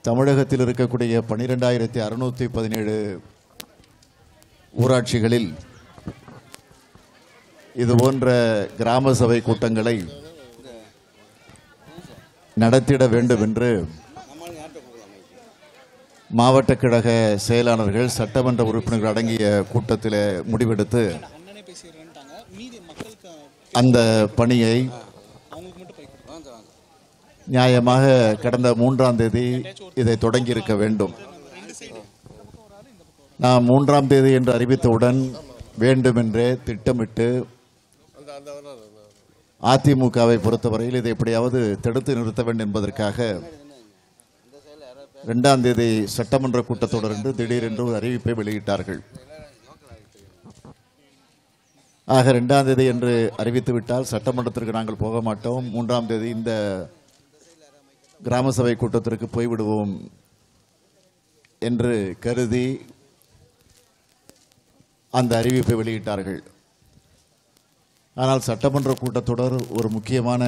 தமிழகத்தில் இருக்கக்கூடிய 12,617 ஊராட்சிகளில் இதுபோன்ற கிராம சபை கூட்டங்களை நடத்திட வேண்டும் என்று மாவட்ட கழக செயலாளர்கள் சட்டமன்ற உறுப்பினர்கள் அடங்கிய கூட்டத்தில் முடிவெடுத்து அந்த பணியை நியாயமாக கடந்த 3ஆம் தேதி இதை தொடங்கி இருக்க வேண்டும். நாம் 3ஆம் தேதி என்று அறிவித்தவுடன் வேண்டுமென்றே திட்டமிட்டு அதிமுகவை பொறுத்தவரையில் இதை எப்படியாவது தடுத்து நிறுத்த வேண்டும் என்பதற்காக 2ஆம் தேதி சட்டமன்ற கூட்டத்தொடர் என்று திடீரென்று ஒரு அறிவிப்பை வெளியிட்டார்கள். ஆக 2ஆம் தேதி என்று அறிவித்து விட்டால் சட்டமன்றத்திற்கு நாங்கள் போக மாட்டோம், 3ஆம் தேதி இந்த கிராம சபை கூட்டத்திற்கு போய்விடுவோம் என்று கருதி அந்த அறிவிப்பை வெளியிட்டார்கள். ஆனால் சட்டமன்ற கூட்டத்தொடர் ஒரு முக்கியமான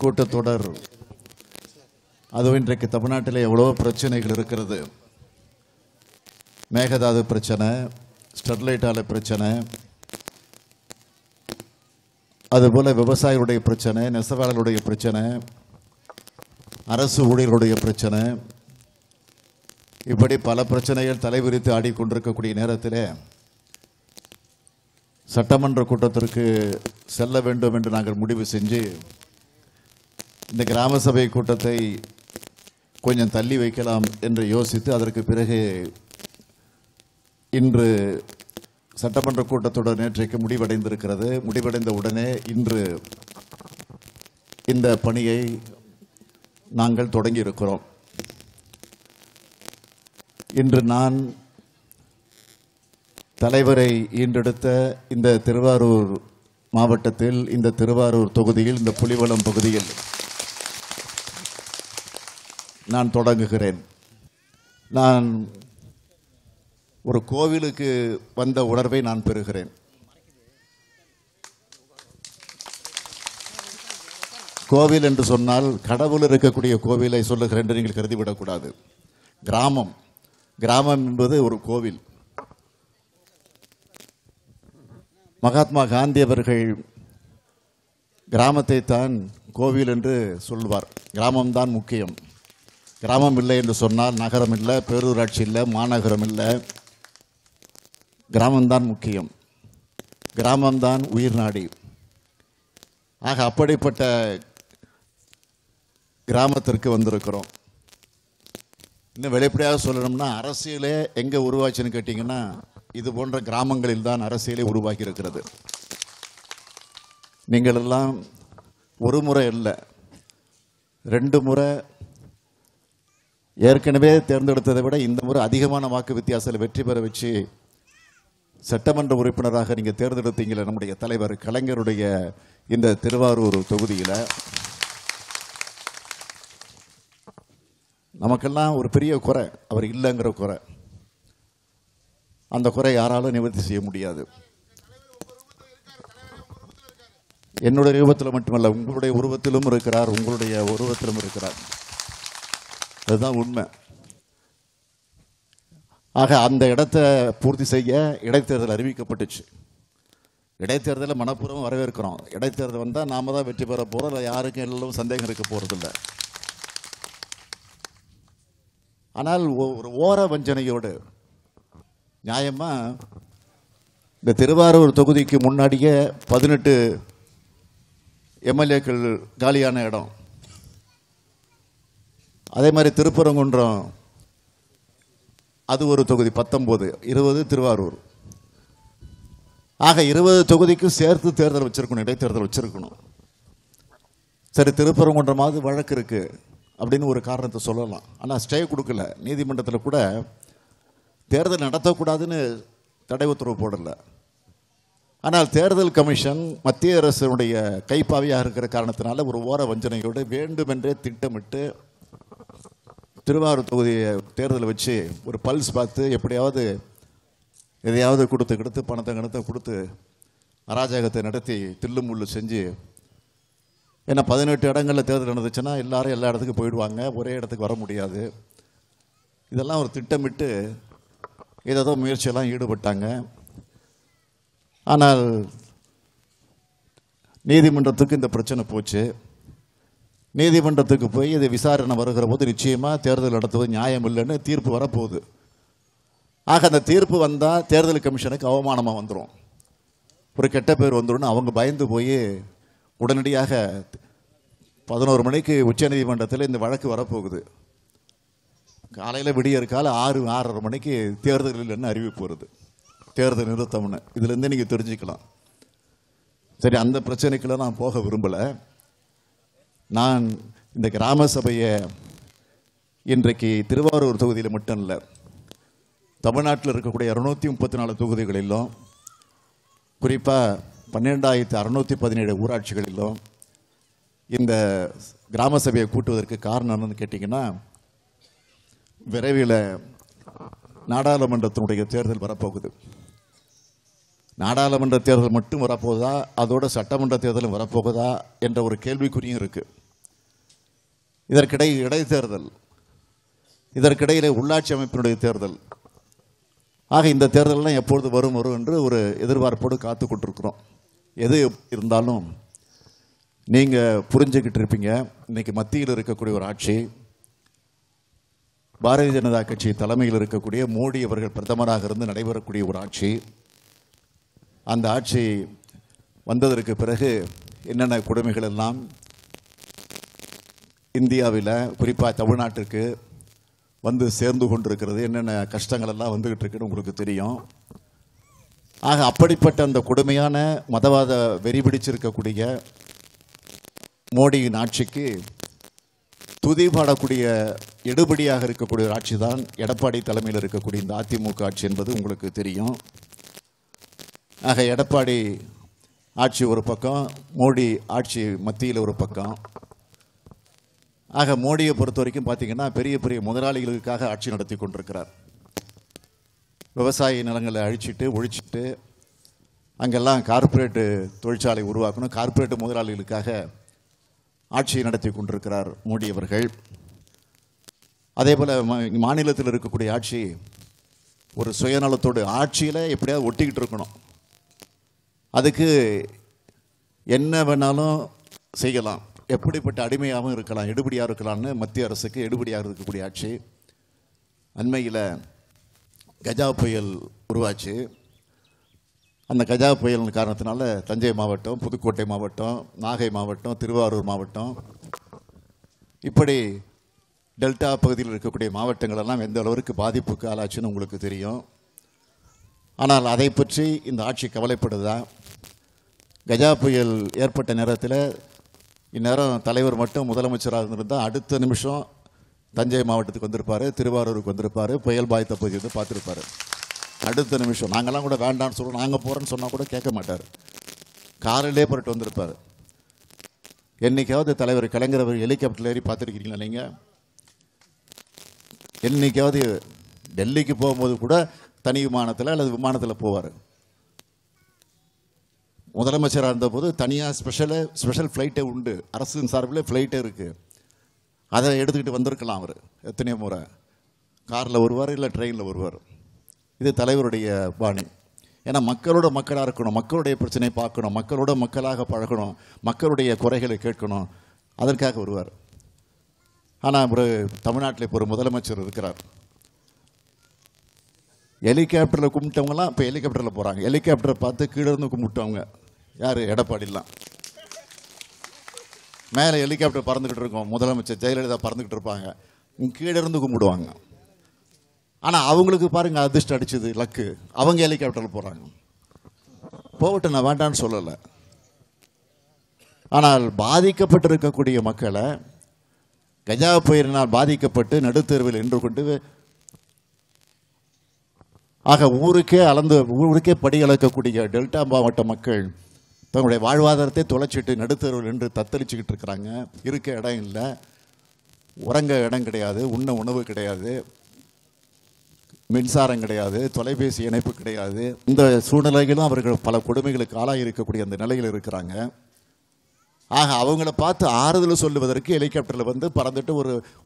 கூட்டத்தொடர். அதுவும் இன்றைக்கு தமிழ்நாட்டில் எவ்வளோ பிரச்சனைகள் இருக்கிறது. மேகதாது பிரச்சனை, ஸ்டெர்லைட் ஆலை பிரச்சனை, அதுபோல விவசாயிகளுடைய பிரச்சனை, நெசவாளர்களுடைய பிரச்சனை, அரசு ஊழியர்களுடைய பிரச்சனை, இப்படி பல பிரச்சனைகள் தலைவிரித்து ஆடிக்கொண்டிருக்கக்கூடிய நேரத்தில் சட்டமன்ற கூட்டத்திற்கு செல்ல வேண்டும் என்று நாங்கள் முடிவு செஞ்சு இந்த கிராம சபை கூட்டத்தை கொஞ்சம் தள்ளி வைக்கலாம் என்று யோசித்து அதற்கு பிறகு இன்று சட்டமன்ற கூட்டத்தொடர் நேற்றைக்கு முடிவடைந்திருக்கிறது. முடிவடைந்த உடனே இன்று இந்த பணியை நாங்கள் தொடங்கி இருக்கிறோம். இன்று நான் தலைவரை ஈன்றெடுத்த இந்த திருவாரூர் மாவட்டத்தில், இந்த திருவாரூர் தொகுதியில், இந்த புலிவலம் பகுதியில் நான் தொடங்குகிறேன். நான் ஒரு கோவிலுக்கு வந்த உணர்வை நான் பெறுகிறேன். கோவில் என்று சொன்னால் கடவுள் இருக்கக்கூடிய கோவிலை சொல்லுகிறேன் என்று நீங்கள் கருதிவிடக்கூடாது. கிராமம் கிராமம் என்பது ஒரு கோவில். மகாத்மா காந்தி அவர்கள் கிராமத்தை தான் கோவில் என்று சொல்வார். கிராமம்தான் முக்கியம். கிராமம் இல்லை என்று சொன்னால் நகரம் இல்லை, பேரூராட்சி இல்லை, மாநகரம் இல்லை. கிராமம்தான் முக்கியம். கிராமம்தான் உயிர் நாடி. ஆக அப்படிப்பட்ட கிராமத்திற்கு வந்திருக்கிறோம். இன்னும் வெளிப்படையாக சொல்லணும்னா அரசியலே எங்கே உருவாச்சுன்னு கேட்டிங்கன்னா இது போன்ற கிராமங்களில் தான் அரசியலே உருவாக்கி இருக்கிறது. நீங்கள் எல்லாம் ஒரு முறை இல்லை, 2 முறை ஏற்கனவே தேர்ந்தெடுத்ததை விட இந்த முறை அதிகமான வாக்கு வித்தியாசத்தில் வெற்றி பெற வச்சு சட்டமன்ற உறுப்பினராக நீங்கள் தேர்ந்தெடுத்தீங்களே நம்முடைய தலைவர் கலைஞருடைய இந்த திருவாரூர் தொகுதியில். நமக்கெல்லாம் ஒரு பெரிய குறை, அவர் இல்லைங்கிற குறை. அந்த குறை யாராலும் நிவர்த்தி செய்ய முடியாது. என்னுடைய உருவத்தில் மட்டுமல்ல, உங்களுடைய உருவத்திலும் இருக்கிறார், உங்களுடைய உருவத்திலும் இருக்கிறார். அதுதான் உண்மை. ஆக அந்த இடத்தை பூர்த்தி செய்ய இடைத்தேர்தல் அறிவிக்கப்பட்டுச்சு. இடைத்தேர்தலை மனப்பூர்வம் வரவேற்கிறோம். இடைத்தேர்தல் வந்தால் நாம தான் வெற்றி பெற போகிறோம். இல்லை யாருக்கும் எல்லாம் சந்தேகம் இருக்க போகிறதில்லை. ஆனால் ஒரு ஓர வஞ்சனையோடு நியாயமாக இந்த திருவாரூர் தொகுதிக்கு முன்னாடியே 18 எம்எல்ஏக்கள் காலியான இடம். அதே மாதிரி திருப்பரங்குன்றம் அது ஒரு தொகுதி 19, 20 திருவாரூர். ஆக 20 தொகுதிக்கும் சேர்த்து தேர்தல் வச்சிருக்கணும், இடைத்தேர்தல் வச்சிருக்கணும். சரி, திருப்பரங்குன்றமாவது வழக்கு இருக்கு அப்படின்னு ஒரு காரணத்தை சொல்லலாம். ஆனால் ஸ்டே கொடுக்கல. நீதிமன்றத்தில் கூட தேர்தல் நடத்தக்கூடாதுன்னு தடை உத்தரவு போடல. ஆனால் தேர்தல் கமிஷன் மத்திய அரசினுடைய கைப்பாவியாக இருக்கிற காரணத்தினால ஒரு ஓர வஞ்சனையோடு வேண்டுமென்றே திட்டமிட்டு திருவாரூர் தொகுதியை தேர்தல் வச்சு ஒரு பல்ஸ் பார்த்து எப்படியாவது எதையாவது கொடுத்து பணத்தை கொடுத்து அராஜகத்தை நடத்தி தில்லுமுள்ளு செஞ்சு ஏன்னா 18 இடங்களில் தேர்தல் நடந்துச்சுன்னா எல்லாரும் எல்லா இடத்துக்கும் போயிடுவாங்க, ஒரே இடத்துக்கு வர முடியாது. இதெல்லாம் ஒரு திட்டமிட்டு ஏதோ முயற்சியெல்லாம் ஈடுபட்டாங்க. ஆனால் நீதிமன்றத்துக்கு இந்த பிரச்சனை போச்சு. நீதிமன்றத்துக்கு போய் இது விசாரணை வருகிற போது நிச்சயமாக தேர்தல் நடத்துவது நியாயம் இல்லைன்னு தீர்ப்பு வரப்போகுது. ஆக அந்த தீர்ப்பு வந்தால் தேர்தல் கமிஷனுக்கு அவமானமாக வந்துடும், ஒரு கெட்ட பேர் வந்துடும். அவங்க பயந்து போய் உடனடியாக 11 மணிக்கு உச்சநீதிமன்றத்தில் இந்த வழக்கு வரப்போகுது. காலையில் விடியற்கால 6-6:30 மணிக்கு தேர்தல் இல்லைன்னு அறிவிப்பு வருது, தேர்தல் நிறுத்தம்னு. இதுலேருந்து நீங்கள் தெரிஞ்சுக்கலாம். சரி, அந்த பிரச்சனைக்குள்ள நான் போக விரும்பலை. நான் இந்த கிராம சபையை இன்றைக்கு திருவாரூர் தொகுதியில் மட்டும் இல்லை, தமிழ்நாட்டில் இருக்கக்கூடிய 234 தொகுதிகளிலும், குறிப்பாக 12,617 ஊராட்சிகளிலும் இந்த கிராம சபையை கூட்டுவதற்கு காரணம் என்னன்னு கேட்டிங்கன்னா, விரைவில் நாடாளுமன்றத்தினுடைய தேர்தல் வரப்போகுது. நாடாளுமன்ற தேர்தல் மட்டும் வரப்போகுதா, அதோட சட்டமன்ற தேர்தலும் வரப்போகுதா என்ற ஒரு கேள்விக்குறியும் இருக்குது. இதற்கிடையே இடைத்தேர்தல், இதற்கிடையிலே உள்ளாட்சி அமைப்பினுடைய தேர்தல். ஆக இந்த தேர்தலெல்லாம் எப்பொழுது வரும் என்று ஒரு எதிர்பார்ப்போடு காத்து கொண்டிருக்கிறோம். எது இருந்தாலும் நீங்கள் புரிஞ்சுக்கிட்டு இருப்பீங்க, இன்னைக்கு மத்தியில் இருக்கக்கூடிய ஒரு ஆட்சி, பாரதிய ஜனதா கட்சி தலைமையில் இருக்கக்கூடிய மோடி அவர்கள் பிரதமராக இருந்து நடைபெறக்கூடிய ஒரு ஆட்சி. அந்த ஆட்சி வந்ததற்கு பிறகு என்னென்ன கொடுமைகள் எல்லாம் இந்தியாவில் குறிப்பாக தமிழ்நாட்டிற்கு வந்து சேர்ந்து கொண்டிருக்கிறது, என்னென்ன கஷ்டங்கள் எல்லாம் வந்துகிட்டு இருக்குன்னு உங்களுக்கு தெரியும். ஆக அப்படிப்பட்ட அந்த கொடுமையான மதவாத வெறி பிடிச்சிருக்கக்கூடிய மோடியின் ஆட்சிக்கு துதி பாடக்கூடிய எடுபடியாக இருக்கக்கூடிய ஒரு ஆட்சி தான் எடப்பாடி தலைமையில் இருக்கக்கூடிய இந்த அதிமுக ஆட்சி என்பது உங்களுக்கு தெரியும். ஆக எடப்பாடி ஆட்சி ஒரு பக்கம், மோடி ஆட்சி மத்தியில் ஒரு பக்கம். ஆக மோடியை பொறுத்த வரைக்கும் பார்த்தீங்கன்னா பெரிய பெரிய முதலாளிகளுக்காக ஆட்சி நடத்தி கொண்டிருக்கிறார். விவசாய நிலங்களை அழிச்சிட்டு ஒழிச்சிட்டு அங்கெல்லாம் கார்ப்பரேட்டு தொழிற்சாலை உருவாக்கணும், கார்ப்பரேட்டு முதலாளிகளுக்காக ஆட்சியை நடத்தி கொண்டிருக்கிறார் மோடி அவர்கள். அதே போல் மாநிலத்தில் இருக்கக்கூடிய ஆட்சி ஒரு சுயநலத்தோடு ஆட்சியில் எப்படியாவது ஒட்டிக்கிட்டு இருக்கணும், அதுக்கு என்ன வேணாலும் செய்யலாம், எப்படிப்பட்ட அடிமையாகவும் இருக்கலாம், எடுபடியாக இருக்கலாம்னு மத்திய அரசுக்கு எடுபடியாக இருக்கக்கூடிய ஆட்சி. அண்மையில் கஜா புயல் உருவாச்சு. அந்த கஜா புயல் காரணத்தினால தஞ்சை மாவட்டம், புதுக்கோட்டை மாவட்டம், நாகை மாவட்டம், திருவாரூர் மாவட்டம், இப்படி டெல்டா பகுதியில் இருக்கக்கூடிய மாவட்டங்கள் எல்லாம் எந்த அளவிற்கு பாதிப்புக்கு ஆளாச்சுன்னு உங்களுக்கு தெரியும். ஆனால் அதை பற்றி இந்த ஆட்சி கவலைப்படுதா? கஜா புயல் ஏற்பட்ட நேரத்தில் இந்நேரம் தலைவர் மட்டும் முதலமைச்சராக இருந்திருந்தால் அடுத்த நிமிஷம் தஞ்சை மாவட்டத்துக்கு வந்திருப்பார், திருவாரூருக்கு வந்திருப்பார், புயல் பாதித்த பகுதி வந்து பார்த்துருப்பார். அடுத்த நிமிஷம் நாங்கள்லாம் கூட வேண்டான்னு சொல்லுவோம், நாங்கள் போகிறோன்னு சொன்னால் கூட கேட்க மாட்டார், காரிலே போட்டு வந்திருப்பார். என்னைக்காவது தலைவர் கலைஞர் அவர் ஹெலிகாப்டரில் ஏறி பார்த்துருக்கீங்களா நீங்கள்? என்னைக்காவது டெல்லிக்கு போகும்போது கூட தனி விமானத்தில் அல்லது விமானத்தில் போவார். முதலமைச்சராக இருந்தபோது தனியாக ஸ்பெஷல் ஃப்ளைட்டே உண்டு, அரசின் சார்பில் ஃப்ளைட்டே இருக்குது, அதை எடுத்துக்கிட்டு வந்திருக்கலாம். அவர் எத்தனையோ முறை காரில் வருவார், இல்லை ட்ரெயினில் வருவார். இது தலைவருடைய பாணி. ஏன்னா மக்களோட மக்களாக இருக்கணும், மக்களுடைய பிரச்சனையை பார்க்கணும், மக்களோட மக்களாக பழகணும், மக்களுடைய குறைகளை கேட்கணும், அதற்காக வருவார். ஆனால் ஒரு தமிழ்நாட்டில் இப்போ ஒரு முதலமைச்சர் இருக்கிறார், ஹெலிகாப்டரில் கும்பிட்டவங்கலாம் இப்போ ஹெலிகாப்டரில் போகிறாங்க. ஹெலிகாப்டரை பார்த்து கீழே இருந்து கும்பிட்டவங்க யார்? எடப்பாடிலாம். மேலே ஹெலிகாப்டர் பறந்துக்கிட்டு இருக்கோம், முதலமைச்சர் ஜெயலலிதா பறந்துக்கிட்டு இருப்பாங்க, கீழே இருந்து கும்பிடுவாங்க. ஆனால் அவங்களுக்கு பாருங்க அதிர்ஷ்டம் அடிச்சது, லக்கு, அவங்க ஹெலிகாப்டரில் போகிறாங்க. போகட்டும், நான் வேண்டான்னு சொல்லலை. ஆனால் பாதிக்கப்பட்டிருக்கக்கூடிய மக்களை கஜா புயலினால் பாதிக்கப்பட்டு நடுத்தெருவில் நின்று கொண்டு ஆக ஊருக்கே படியளக்கக்கூடிய டெல்டா மாவட்ட மக்கள் தங்களுடைய வாழ்வாதாரத்தை தொலைச்சிட்டு நடுத்தெருவில் நின்று தத்தளிச்சுக்கிட்டு இருக்கிறாங்க. இருக்க இடம் இல்லை, உறங்க இடம் கிடையாது, உண்ண உணவு கிடையாது, மின்சாரம் கிடையாது, தொலைபேசி இணைப்பு கிடையாது. இந்த சூழ்நிலைகளும் அவர்கள் பல கொடுமைகளுக்கு ஆளாகி இருக்கக்கூடிய அந்த நிலையில் இருக்கிறாங்க. ஆக அவங்கள பார்த்து ஆறுதல் சொல்லுவதற்கு ஹெலிகாப்டரில் வந்து பறந்துட்டு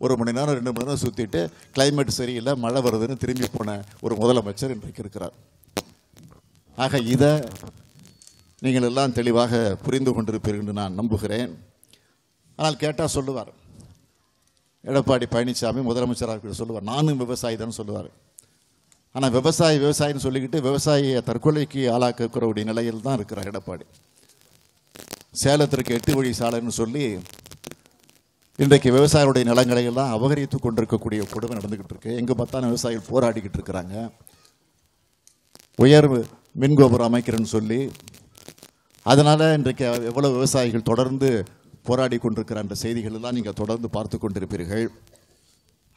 ஒரு மணி நேரம் 2 மணி நேரம் சுற்றிட்டு கிளைமேட் சரியில்லை மழை வருதுன்னு திரும்பி போன ஒரு முதலமைச்சர் இன்றைக்கு இருக்கிறார். ஆக இதை நீங்கள் எல்லாம் தெளிவாக புரிந்து கொண்டிருப்பீர்கள் என்று நான் நம்புகிறேன். ஆனால் கேட்டால் சொல்லுவார், எடப்பாடி பழனிசாமி முதலமைச்சராக சொல்லுவார், நானும் விவசாயி தான் சொல்லுவார். ஆனால் விவசாயின்னு சொல்லிக்கிட்டு விவசாயியை தற்கொலைக்கு ஆளாக்கக்கூடிய நிலையில் தான் இருக்கிறார் எடப்பாடி. சேலத்திற்கு 8 வழி சாலைன்னு சொல்லி இன்றைக்கு விவசாயிகளுடைய நிலங்களை எல்லாம் அபகரித்து கொண்டிருக்கக்கூடிய கொடுமை நடந்துகிட்டு இருக்கு. எங்கே பார்த்தாலும் விவசாயிகள் போராடிக்கிட்டு இருக்கிறாங்க. உயர் மின்கோபுரம் அமைக்கிறேன்னு சொல்லி அதனால் இன்றைக்கு எவ்வளவு விவசாயிகள் தொடர்ந்து போராடி கொண்டிருக்கிற அந்த செய்திகள் எல்லாம் நீங்கள் தொடர்ந்து பார்த்து கொண்டிருப்பீர்கள்.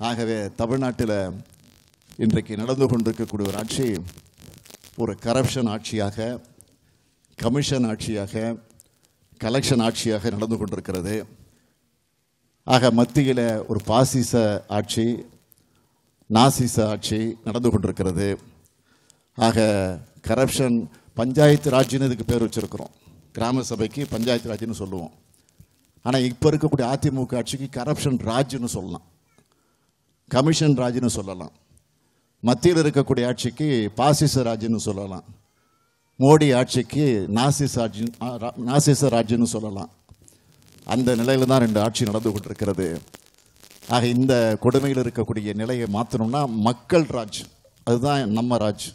ஆகவே தமிழ்நாட்டில் இன்றைக்கு நடந்து கொண்டிருக்கக்கூடிய ஒரு ஆட்சி ஒரு கரப்ஷன் ஆட்சியாக, கமிஷன் ஆட்சியாக, கலெக்ஷன் ஆட்சியாக நடந்து கொண்டிருக்கிறது. ஆக மத்தியில் ஒரு பாசிச ஆட்சி, நாசிச ஆட்சி நடந்து கொண்டிருக்கிறது. ஆக கரப்ஷன் பஞ்சாயத்து ராஜ்னு இதுக்கு பேர் வச்சிருக்கிறோம். கிராம சபைக்கு பஞ்சாயத்து ராஜ்னு சொல்லுவோம். ஆனால் இப்போ இருக்கக்கூடிய அதிமுக ஆட்சிக்கு கரப்ஷன் ராஜ்னு சொல்லலாம், கமிஷன் ராஜ்னு சொல்லலாம். மத்தியில் இருக்கக்கூடிய ஆட்சிக்கு பாசிச ராஜ்னு சொல்லலாம், மோடி ஆட்சிக்கு நாசிச ராஜ்னு சொல்லலாம். அந்த நிலையில் தான் 2 ஆட்சி நடந்து கொண்டிருக்கிறது. ஆக இந்த கொடுமையில் இருக்கக்கூடிய நிலையை மாற்றணும்னா மக்கள் ராஜ், அதுதான் நம்ம ராஜ்,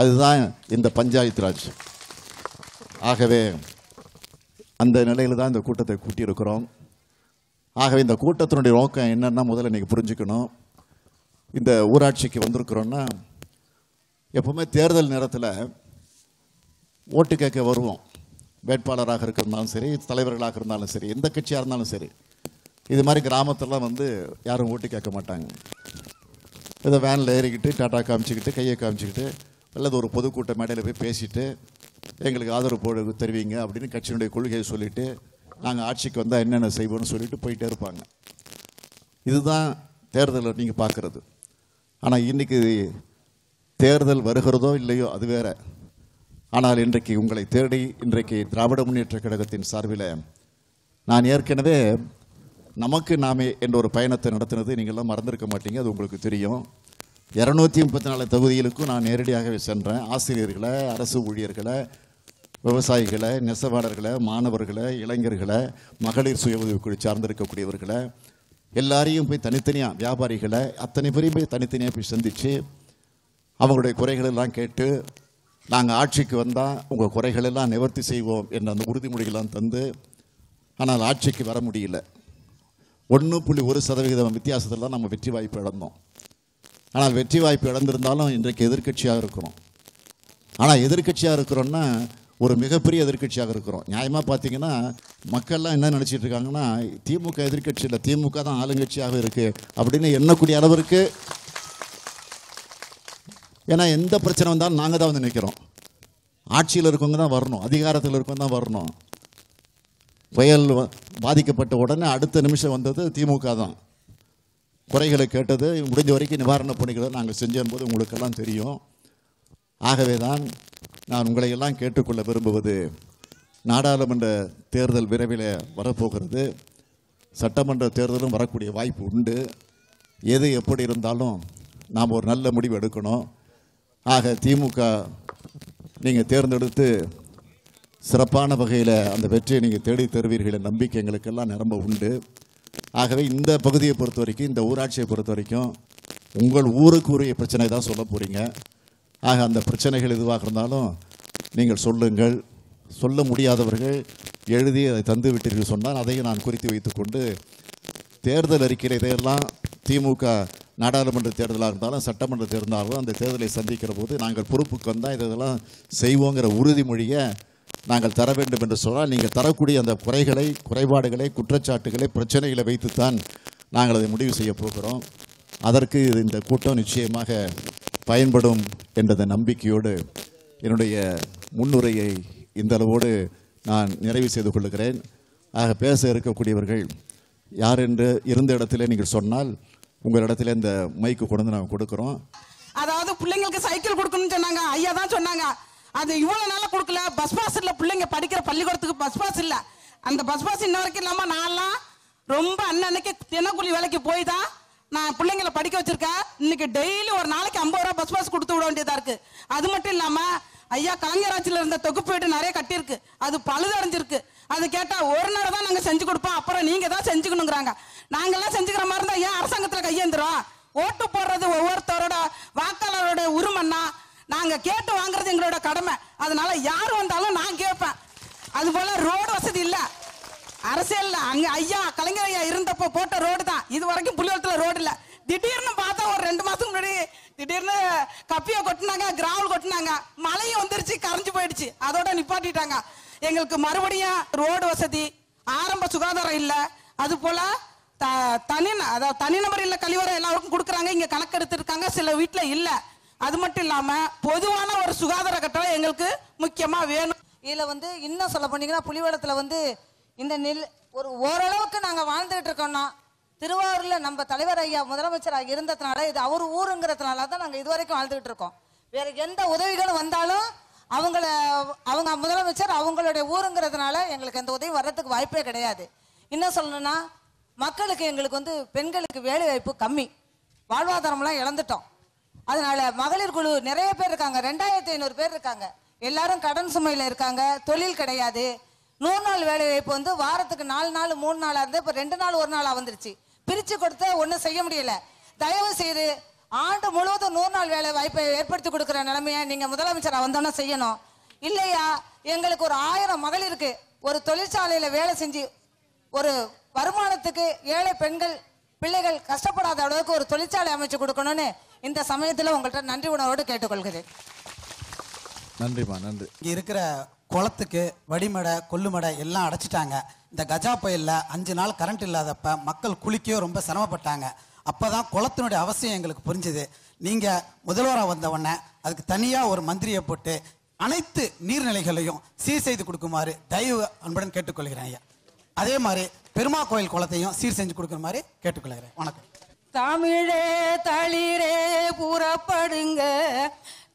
அதுதான் இந்த பஞ்சாயத்து ராஜ். ஆகவே அந்த நிலையில் தான் இந்த கூட்டத்தை கூட்டியிருக்கிறோம். ஆகவே இந்த கூட்டத்தினுடைய நோக்கம் என்னன்னா முதல்ல நீங்கள் புரிஞ்சுக்கணும். இந்த ஊராட்சிக்கு வந்திருக்கிறோன்னா எப்பவுமே தேர்தல் நேரத்தில் ஓட்டு கேட்க வருவோம். வேட்பாளராக இருக்கிறதாலும் சரி, தலைவர்களாக இருந்தாலும் சரி, எந்த கட்சியாக இருந்தாலும் சரி, இது மாதிரி கிராமத்திலாம் வந்து யாரும் ஓட்டு கேட்க மாட்டாங்க. இதை வேனில் ஏறிக்கிட்டு டாட்டா காமிச்சிக்கிட்டு கையை காமிச்சிக்கிட்டு அல்லது ஒரு பொதுக்கூட்ட மேடையில் போய் பேசிட்டு எங்களுக்கு ஆதரவு தெரிவிங்க அப்படின்னு கட்சியினுடைய கொள்கையை சொல்லிவிட்டு நாங்கள் ஆட்சிக்கு வந்தால் என்னென்ன செய்வோம்னு சொல்லிட்டு போயிட்டே இருப்பாங்க. இதுதான் தேர்தலில் நீங்கள் பார்க்குறது. ஆனால் இன்றைக்கி தேர்தல் வருகிறதோ இல்லையோ அது வேற. ஆனால் இன்றைக்கு உங்களை தேடி இன்றைக்கு திராவிட முன்னேற்ற கழகத்தின் சார்பில் நான் ஏற்கனவே நமக்கு நாமே என்ற ஒரு பயணத்தை நடத்தினது நீங்கள்லாம் மறந்திருக்க மாட்டீங்க, அது உங்களுக்கு தெரியும். 234 தொகுதிகளுக்கும் நான் நேரடியாகவே சென்றேன். ஆசிரியர்களை, அரசு ஊழியர்களை, விவசாயிகளை, நெசவாளர்களை, மாணவர்களை, இளைஞர்களை, மகளிர் சுய உதவிக்குழு சார்ந்திருக்கக்கூடியவர்களை எல்லாரையும் போய் தனித்தனியாக, வியாபாரிகளை அத்தனை பேரையும் போய் தனித்தனியாக போய் சந்தித்து அவங்களுடைய குறைகளெல்லாம் கேட்டு நாங்கள் ஆட்சிக்கு வந்தால் உங்கள் குறைகளெல்லாம் நிவர்த்தி செய்வோம் என்ற அந்த உறுதிமொழிகள்லாம் தந்து, ஆனால் ஆட்சிக்கு வர முடியல. 1.1% வித்தியாசத்தில் தான் நம்ம வெற்றி வாய்ப்பு இழந்தோம். ஆனால் வெற்றி வாய்ப்பு இழந்திருந்தாலும் இன்றைக்கு எதிர்க்கட்சியாக இருக்கிறோம். ஆனால் எதிர்க்கட்சியாக இருக்கிறோன்னா ஒரு மிகப்பெரிய எதிர்க்கட்சியாக இருக்கிறோம். நியாயமாக பார்த்தீங்கன்னா மக்கள்லாம் என்ன நினச்சிட்டு இருக்காங்கன்னா திமுக எதிர்க்கட்சி இல்லை, திமுக தான் ஆளுங்கட்சியாக இருக்குது அப்படின்னு எண்ணக்கூடிய அளவிற்கு. ஏன்னா எந்த பிரச்சனை வந்தாலும் நாங்கள் தான் வந்து நிற்கிறோம். ஆட்சியில் இருக்கவங்க தான் வரணும், அதிகாரத்தில் இருக்கவங்க தான் வரணும். புயல் பாதிக்கப்பட்ட உடனே அடுத்த நிமிஷம் வந்தது திமுக தான். குறைகளை கேட்டது, முடிஞ்ச வரைக்கும் நிவாரணப் பணிகளை நாங்கள் செஞ்சோம் போது உங்களுக்கெல்லாம் தெரியும். ஆகவே தான் நான் உங்களையெல்லாம் கேட்டுக்கொள்ள விரும்புவது, நாடாளுமன்ற தேர்தல் விரைவில் வரப்போகிறது. சட்டமன்ற தேர்தலும் வரக்கூடிய வாய்ப்பு உண்டு. எது எப்படி இருந்தாலும் நாம் ஒரு நல்ல முடிவு எடுக்கணும். ஆக திமுக நீங்கள் தேர்ந்தெடுத்து சிறப்பான வகையில் அந்த வெற்றியை நீங்கள் தேடி தருவீர்கள் நம்பிக்கை எங்களுக்கெல்லாம் நிரம்ப உண்டு. ஆகவே இந்த பகுதியை பொறுத்த வரைக்கும், இந்த ஊராட்சியை பொறுத்த வரைக்கும் உங்கள் ஊருக்கு உரிய பிரச்சனை தான் சொல்ல போகிறீங்க. ஆக அந்த பிரச்சனைகள் எதுவாக இருந்தாலும் நீங்கள் சொல்லுங்கள். சொல்ல முடியாதவர்கள் எழுதி அதை தந்து விட்டீர்கள் சொன்னால் அதையும் நான் குறித்து வைத்துக்கொண்டு தேர்தல் அறிக்கையில் இதையெல்லாம் திமுக நாடாளுமன்ற தேர்தலாக இருந்தாலும் சட்டமன்ற தேர்தலாகவும் அந்த தேர்தலை சந்திக்கிற போது நாங்கள் பொறுப்புக்கு வந்தால் இதெல்லாம் செய்வோங்கிற உறுதிமொழியை நாங்கள் தர வேண்டும் என்று சொன்னால் நீங்கள் தரக்கூடிய அந்த குறைகளை, குறைபாடுகளை, குற்றச்சாட்டுகளை, பிரச்சனைகளை வைத்துத்தான் நாங்கள் அதை முடிவு செய்ய போகிறோம். அதற்கு இந்த கூட்டம் நிச்சயமாக பயன்படும் என்ற நம்பிக்கையோடு என்னுடைய முன்னுரையை இந்த அளவோடு நான் நிறைவு செய்து கொள்கிறேன். ஆக பேச இருக்கக்கூடியவர்கள் யார் என்று இருந்த இடத்துல நீங்கள் சொன்னால் உங்களிடத்துல இந்த மைக்கு கொண்டு வந்து நாங்கள் கொடுக்குறோம். அதாவது பிள்ளைங்களுக்கு சைக்கிள் கொடுக்கணும்னு சொன்னாங்க, ஐயா தான் சொன்னாங்க. அது இவ்வளவு நாளா கொடுக்கல. பஸ் பாஸ் இல்ல, பிள்ளைங்க படிக்கிற பள்ளிக்கூடத்துக்கு பஸ் பாஸ் இல்ல. அந்த பஸ் பாஸ் இன்ன வரைக்கும் இல்லாமல் நான்லாம் ரொம்ப அன்னன்னைக்கு தினக்கூலி வேலைக்கு போய் தான் நான் பிள்ளைங்களை படிக்க வச்சிருக்கேன். இன்னைக்கு டெய்லி ஒரு நாளைக்கு 50 ரூபா பஸ் பாஸ் கொடுத்து விட வேண்டியதா இருக்கு. அது மட்டும் இல்லாம ஐயா கலைஞராட்சியில் இருந்த தொகுப்பு வீடு நிறைய கட்டியிருக்கு, அது பழுதடைஞ்சிருக்கு. அது கேட்டா ஒரு நாள் தான் நாங்க செஞ்சு கொடுப்போம், அப்புறம் நீங்க தான் செஞ்சுக்கணுங்கிறாங்க. நாங்கெல்லாம் செஞ்சுக்கிற மாதிரி இருந்தா ஏன் அரசாங்கத்துல கையேந்துரும்? ஓட்டு போடுறது ஒவ்வொருத்தரோட வாக்காளரோட உரிமைன்னா நாங்க கேட்டு வாங்குறது எங்களோட கடமை. அதனால யார் வந்தாலும் நான் கேட்பேன். அது போல ரோடு வசதி இல்ல, அரசியல் அங்க ஐயா கலைஞர் ஐயா இருந்தப்போ போட்ட ரோடு தான், இது வரைக்கும் புள்ளிவளத்துல ரோடு இல்ல. திடீர்னு பார்த்தா ஒரு 2 மாசத்துக்கு முன்னாடி திடீர்னு கப்பிய கொட்டினாங்க, கிராவல் கொட்டினாங்க, மழையும் வந்துருச்சு, கரைஞ்சு போயிடுச்சு, அதோட நிப்பாட்டிட்டாங்க. எங்களுக்கு மறுபடியும் ரோடு வசதி, ஆரம்ப சுகாதாரம் இல்ல. அது போல தனிநபர் இல்ல கழிவறை எல்லாருக்கும் கொடுக்குறாங்க, இங்க கணக்கு எடுத்துருக்காங்க, சில வீட்டுல இல்ல. அது மட்டும் இல்லாம பொதுவான ஒரு சுகாதார கட்டணம் எங்களுக்கு முக்கியமா வேணும். இதுல இன்னும் சொல்ல போனீங்கன்னா புலிவளத்துல இந்த ஒரு ஓரளவுக்கு நாங்க வாழ்ந்துட்டு இருக்கோம்னா திருவாரூர்ல நம்ம தலைவர் ஐயா முதலமைச்சராக இருந்ததுனால, இது அவர் ஊருங்கிறதுனால தான் நாங்க இதுவரைக்கும் வாழ்ந்துட்டு இருக்கோம். வேற எந்த உதவிகளும் வந்தாலும் அவங்க முதலமைச்சர் அவங்களுடைய ஊருங்கிறதுனால எங்களுக்கு எந்த உதவி வர்றதுக்கு வாய்ப்பே கிடையாது. இன்னும் சொல்லணும்னா மக்களுக்கு எங்களுக்கு பெண்களுக்கு வேலை வாய்ப்பு கம்மி, வாழ்வாதாரம்லாம் இழந்துட்டோம். அதனால மகளிர் குழு நிறைய பேர் இருக்காங்க, 2500 பேர் இருக்காங்க. எல்லாரும் கடன் சுமையில இருக்காங்க, தொழில் கிடையாது. 100 நாள் வேலை வாய்ப்பு வாரத்துக்கு 4 நாள் 3 நாளா இருந்து இப்ப 2 நாள் 1 நாளா வந்துருச்சு. பிரிச்சு கொடுத்து ஒன்றும் செய்ய முடியல. தயவு செய்து ஆண்டு முழுவதும் 100 நாள் வேலை வாய்ப்பை ஏற்படுத்தி கொடுக்குற நிலைமையை நீங்க முதலமைச்சரா வந்தோன்னா செய்யணும். இல்லையா எங்களுக்கு ஒரு 1000 மகளிருக்கு ஒரு தொழிற்சாலையில வேலை செஞ்சு ஒரு வருமானத்துக்கு ஏழை பெண்கள் பிள்ளைகள் கஷ்டப்படாத அளவுக்கு ஒரு தொழிற்சாலை அமைச்சு கொடுக்கணும்னு இந்த சமயத்தில் உங்கள்கிட்ட நன்றி உணர்வோடு கேட்டுக்கொள்கிறேன். நன்றிமா, நன்றி. இங்கே இருக்கிற குளத்துக்கு வடிமடை கொல்லுமடை எல்லாம் அடைச்சிட்டாங்க. இந்த கஜா புயல்ல 5 நாள் கரண்ட் இல்லாதப்ப மக்கள் குளிக்கவே ரொம்ப சிரமப்பட்டாங்க. அப்பதான் குளத்தினுடைய அவசியம் எங்களுக்கு புரிஞ்சுது. நீங்க முதல்வராக வந்த உடனே அதுக்கு தனியா ஒரு மந்திரியை போட்டு அனைத்து நீர்நிலைகளையும் சீர் செய்து கொடுக்குமாறு தயவு அன்புடன் கேட்டுக்கொள்கிறேன் ஐயா. அதே மாதிரி பெருமா கோயில் குளத்தையும் சீர் செஞ்சு கொடுக்குற மாதிரி கேட்டுக்கொள்கிறேன். வணக்கம். தமிழே தளிரே புறப்படுங்க,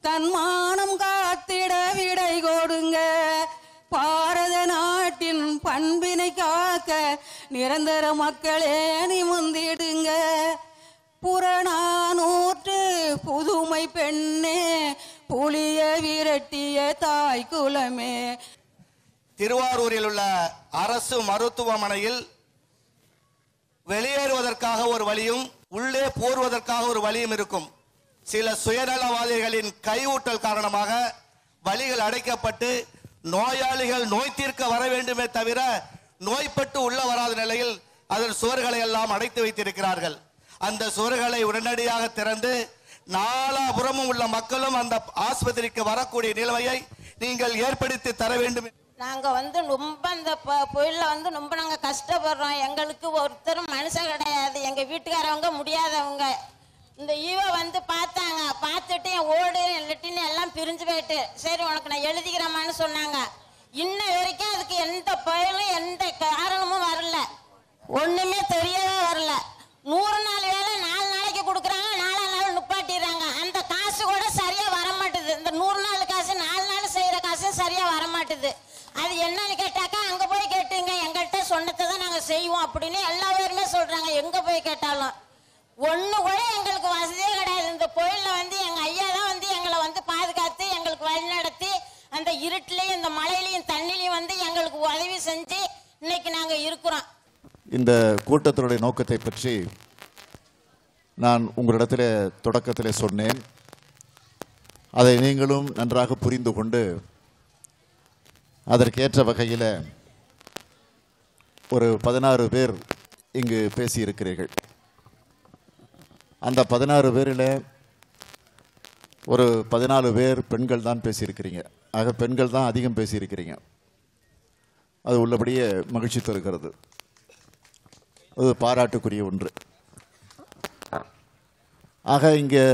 தன்மானம் காத்திட விடை கொடுங்க, பாரத நாட்டின் பண்பினை காக்க நிரந்தர மக்களே நிமிர்ந்திடுங்க, புறநானூற்று புதுமை பெண்ணே புலிய விரட்டிய தாய் குலமே. திருவாரூரில் உள்ள அரசு மருத்துவமனையில் வெளியேறுவதற்காக ஒரு வழியும் உள்ளே போர்வதற்காக ஒரு வழியும் இருக்கும். சில சுயநலவாதிகளின் கையூட்டல் காரணமாக வழிகள் அடைக்கப்பட்டு நோயாளிகள் நோய் தீர்க்க வர வேண்டுமே தவிர நோய்பட்டு உள்ள வராத நிலையில் அதன் சுவர்களை எல்லாம் அடைத்து வைத்திருக்கிறார்கள். அந்த சுவர்களை உடனடியாக திறந்து நாலாபுறமும் உள்ள மக்களும் அந்த ஆஸ்பத்திரிக்கு வரக்கூடிய நிலைமையை நீங்கள் ஏற்படுத்தி தர வேண்டும். நாங்க ரொம்ப இந்த புயல்ல ரொம்ப நாங்க கஷ்டப்படுறோம். எங்களுக்கு ஒருத்தரும் மனுஷன் கிடையாது. எங்க வீட்டுக்காரவங்க முடியாதவங்க. இந்த ஈவோ பார்த்தாங்க, பார்த்துட்டு என் ஓடு லெட்டின்னு எல்லாம் பிரிஞ்சு போயிட்டு, சரி உனக்கு நான் எழுதிக்கிறேமான்னு சொன்னாங்க. இன்ன வரைக்கும் அதுக்கு எந்த புயலும் எந்த காரணமும் வரல, ஒண்ணுமே தெரியவே வரல. 100 நாள் வேலை 4 நாளைக்கு கொடுக்குறாங்க, 4 நாள் நிப்பாட்டிடுறாங்க. அந்த காசு கூட சரியா வரமாட்டுது. இந்த 100 நாள் காசு 4 நாள் செய்யற காசு சரியா வரமாட்டுது. அது என்னன்னு கேட்டாக்கா அங்க போய் கேட்டுங்க, எங்கள்கிட்ட சொன்னதை தான் நாங்க செய்வோம் அப்படின்னு எல்லா பேருமே சொல்றாங்க. எங்க போய் கேட்டாலும் ஒண்ணு கூட எங்களுக்கு வசதியே கிடையாது. இந்த கோயில்ல எங்க ஐயா தான் எங்களை பாதுகாத்து எங்களுக்கு வழி நடத்தி அந்த இருட்டிலையும் இந்த மழையிலையும் தண்ணிலையும் எங்களுக்கு உதவி செஞ்சு இன்னைக்கு நாங்க இருக்கிறோம். இந்த கூட்டத்தினுடைய நோக்கத்தை பற்றி நான் உங்களிடத்தில் தொடக்கத்தில் சொன்னேன். அதை நீங்களும் நன்றாக புரிந்து கொண்டு அதற்கேற்ற வகையில் ஒரு 16 பேர் இங்கு பேசியிருக்கிறீர்கள். அந்த 16 பேரில் ஒரு 14 பேர் பெண்கள் தான் பேசியிருக்கிறீங்க. ஆக பெண்கள் தான் அதிகம் பேசியிருக்கிறீங்க. அது உள்ளபடியே மகிழ்ச்சி தருகிறது. அது பாராட்டுக்குரிய ஒன்று. ஆக இங்கே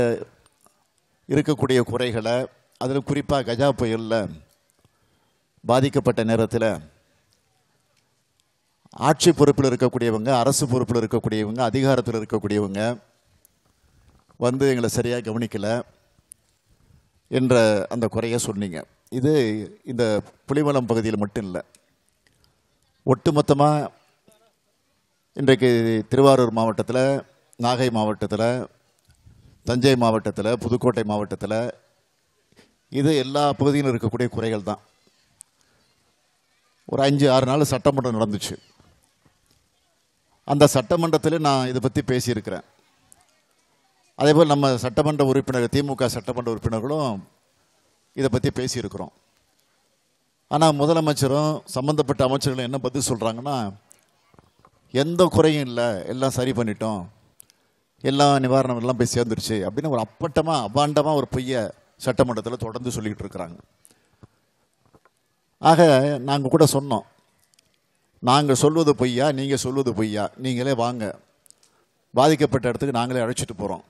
இருக்கக்கூடிய குறைகளை, அதில் குறிப்பாக கஜா புயலில் பாதிக்கப்பட்ட நேரத்தில் ஆட்சி பொறுப்பில் இருக்கக்கூடியவங்க, அரசு பொறுப்பில் இருக்கக்கூடியவங்க, அதிகாரத்தில் இருக்கக்கூடியவங்க எங்களை சரியாக கவனிக்கலை என்ற அந்த குறையை சொன்னீங்க. இது இந்த புலிவலம் பகுதியில் மட்டும் இல்லை, ஒட்டுமொத்தமாக இன்றைக்கு திருவாரூர் மாவட்டத்தில், நாகை மாவட்டத்தில், தஞ்சை மாவட்டத்தில், புதுக்கோட்டை மாவட்டத்தில் இது எல்லா பகுதியிலும் இருக்கக்கூடிய குறைகள் தான். ஒரு 5-6 நாள் சட்டமன்றம் நடந்துச்சு. அந்த சட்டமன்றத்தில் நான் இதை பற்றி பேசியிருக்கிறேன். அதேபோல் நம்ம சட்டமன்ற உறுப்பினர், திமுக சட்டமன்ற உறுப்பினர்களும் இதை பற்றி பேசியிருக்கிறோம். ஆனால் முதலமைச்சரும் சம்பந்தப்பட்ட அமைச்சர்களும் என்ன பதில் சொல்கிறாங்கன்னா, எந்த குறையும் இல்லை, எல்லாம் சரி பண்ணிட்டோம், எல்லா நிவாரணம் எல்லாம் போய் சேர்ந்துருச்சு அப்படின்னு ஒரு அப்பட்டமாக அபாண்டமாக ஒரு பொய்யை சட்டமன்றத்தில் தொடர்ந்து சொல்லிக்கிட்டு இருக்கிறாங்க. ஆக நாங்கள் கூட சொன்னோம், நாங்கள் சொல்வது பொய்யா, நீங்கள் சொல்வது பொய்யா, நீங்களே வாங்க, பாதிக்கப்பட்ட இடத்துக்கு நாங்களே அழைச்சிட்டு போகிறோம்,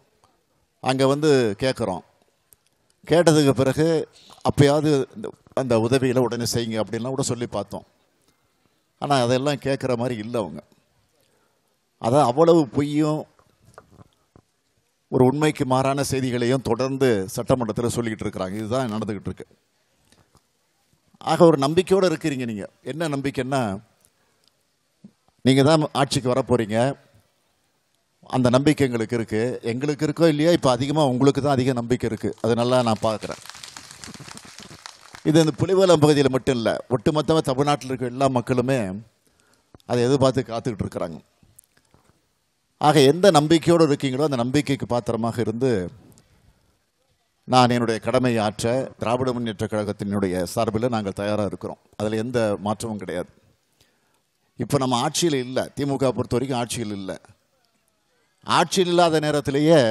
அங்கே வந்து கேட்குறோம், கேட்டதுக்கு பிறகு அப்போயாவது அந்த உதவியில் உடனே செய்யுங்க அப்படின்லாம் கூட சொல்லி பார்த்தோம். ஆனால் அதெல்லாம் கேட்குற மாதிரி இல்லை அவங்க. அதான் அவ்வளவு பொய்யும் ஒரு உண்மைக்கு மாறான செய்திகளையும் தொடர்ந்து சட்டமன்றத்தில் சொல்லிக்கிட்டு இருக்கிறாங்க. இதுதான் நடந்துக்கிட்டு இருக்கு. ஆக ஒரு நம்பிக்கையோடு இருக்கிறீங்க. நீங்கள் என்ன நம்பிக்கைன்னா, நீங்கள் தான் ஆட்சிக்கு வரப்போகிறீங்க, அந்த நம்பிக்கை எங்களுக்கு இருக்குது. எங்களுக்கு இருக்கோ இல்லையா, இப்போ அதிகமாக உங்களுக்கு தான் அதிக நம்பிக்கை இருக்குது. அது நல்லா நான் பார்க்குறேன். இது இந்த புலிவலம் பகுதியில் மட்டும் இல்லை, ஒட்டுமொத்தமாக தமிழ்நாட்டில் இருக்க எல்லா மக்களுமே அதை எதிர்பார்த்து காத்துக்கிட்டு இருக்கிறாங்க. ஆக எந்த நம்பிக்கையோடு இருக்கீங்களோ அந்த நம்பிக்கைக்கு பாத்திரமாக இருந்து நான் என்னுடைய கடமையை ஆற்ற திராவிட முன்னேற்ற கழகத்தினுடைய சார்பில் நாங்கள் தயாராக இருக்கிறோம். அதில் எந்த மாற்றமும் கிடையாது. இப்போ நம்ம ஆட்சியில் இல்லை, திமுக பொறுத்த வரைக்கும் ஆட்சியில் இல்லை. ஆட்சியில் இல்லாத நேரத்திலேயே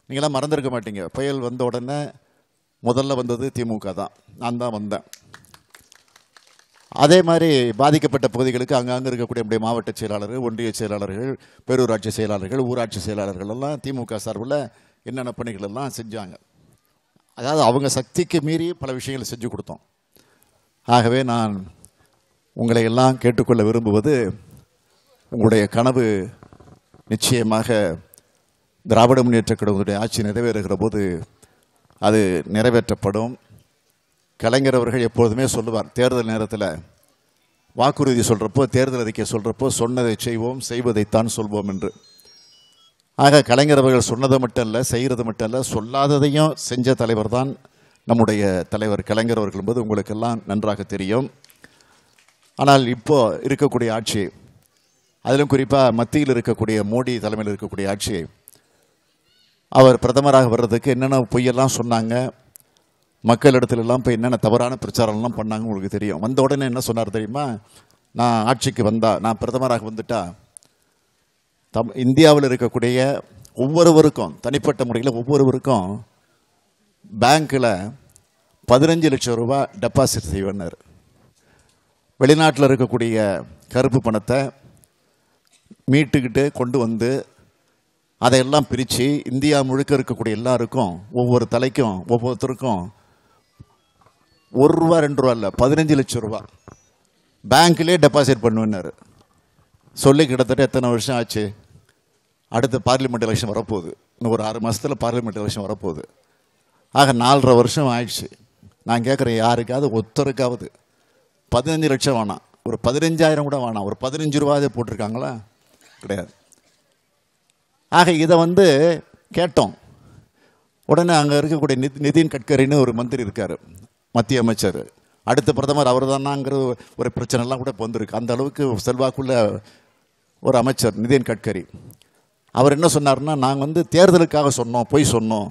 நீங்களாம் மறந்துருக்க மாட்டீங்க, புயல் வந்த உடனே முதல்ல வந்தது திமுக தான், நான் தான் வந்தேன். அதே மாதிரி பாதிக்கப்பட்ட பகுதிகளுக்கு அங்கங்கே இருக்கக்கூடிய நம்முடைய மாவட்ட செயலாளர்கள், ஒன்றிய செயலாளர்கள், பேரூராட்சி செயலாளர்கள், ஊராட்சி செயலாளர்கள் எல்லாம் திமுக சார்பில் என்னென்ன பணிகள் எல்லாம் செஞ்சாங்க. அதாவது அவங்க சக்திக்கு மீறி பல விஷயங்களை செஞ்சு கொடுத்தோம். ஆகவே நான் உங்களை எல்லாம் கேட்டுக்கொள்ள விரும்புவது, உங்களுடைய கனவு நிச்சயமாக திராவிட முன்னேற்ற கழகத்துடைய ஆட்சி நிறைவேறுகிற போது அது நிறைவேற்றப்படும். கலைஞர் அவர்கள் எப்போதுமே சொல்லுவார், தேர்தல் நேரத்தில் வாக்குறுதி சொல்கிறப்போ, தேர்தல் அறிக்கை சொல்கிறப்போ, சொன்னதை செய்வோம், செய்வதைத்தான் சொல்வோம் என்று. ஆக கலைஞர் அவர்கள் சொன்னதை மட்டும் இல்லை, செய்கிறது மட்டும் இல்லை, சொல்லாததையும் செஞ்ச தலைவர் தான் நம்முடைய தலைவர் கலைஞர் அவர்கள் என்பது உங்களுக்கெல்லாம் நன்றாக தெரியும். ஆனால் இப்போ இருக்கக்கூடிய ஆட்சி, அதிலும் குறிப்பாக மத்தியில் இருக்கக்கூடிய மோடி தலைமையில் இருக்கக்கூடிய ஆட்சி, அவர் பிரதமராக வர்றதுக்கு என்னென்ன பொய்யெல்லாம் சொன்னாங்க, மக்களிடத்துலலாம் போய் என்னென்ன தவறான பிரச்சாரம்லாம் பண்ணாங்க உங்களுக்கு தெரியும். வந்த உடனே என்ன சொன்னார் தெரியுமா, நான் ஆட்சிக்கு வந்தா, நான் பிரதமராக வந்துட்டா இந்தியாவில் இருக்கக்கூடிய ஒவ்வொருவருக்கும், தனிப்பட்ட முறையில் ஒவ்வொருவருக்கும் பேங்க்கில் 15 லட்சம் ரூபாய் டெபாசிட் செய்வேன்னார். வெளிநாட்டில் இருக்கக்கூடிய கருப்பு பணத்தை மீட்டுக்கிட்டு கொண்டு வந்து அதையெல்லாம் பிரித்து இந்தியா முழுக்க இருக்கக்கூடிய எல்லாருக்கும், ஒவ்வொரு தலைக்கும் ஒவ்வொருத்தருக்கும் ₹1 ₹2 இல்லை, 15 லட்சம் ரூபா பேங்க்லேயே டெபாசிட் பண்ணுவேன்னாரு. சொல்லி கிட்டத்தட்ட எத்தனை வருஷம் ஆச்சு? அடுத்த பார்லிமெண்ட் எலெக்ஷன் வரப்போகுது, இன்னும் ஒரு 6 மாதத்தில் பார்லிமெண்ட் எலெக்ஷன் வரப்போகுது. ஆக 4.5 வருஷம் ஆயிடுச்சு. நான் கேட்குறேன், யாருக்காவது ஒருத்தருக்காவது 15 லட்சம் வேணாம், ஒரு 15,000 கூட வேணாம், ஒரு 15 ரூபாய் போட்டிருக்காங்களா? கிடையாது. ஆக இதை கேட்டோம். உடனே அங்கே இருக்கக்கூடிய நிதின் கட்கரின்னு ஒரு மந்திரி இருக்கார், மத்திய அமைச்சர், அடுத்த பிரதமர் அவர் தானாங்கிற ஒரு பிரச்சனைலாம் கூட இப்போ வந்திருக்கு. அந்த அளவுக்கு செல்வாக்குள்ள ஒரு அமைச்சர் நிதின் கட்கரி. அவர் என்ன சொன்னார்னா, நாங்கள் தேர்தலுக்காக சொன்னோம், பொய் சொன்னோம்,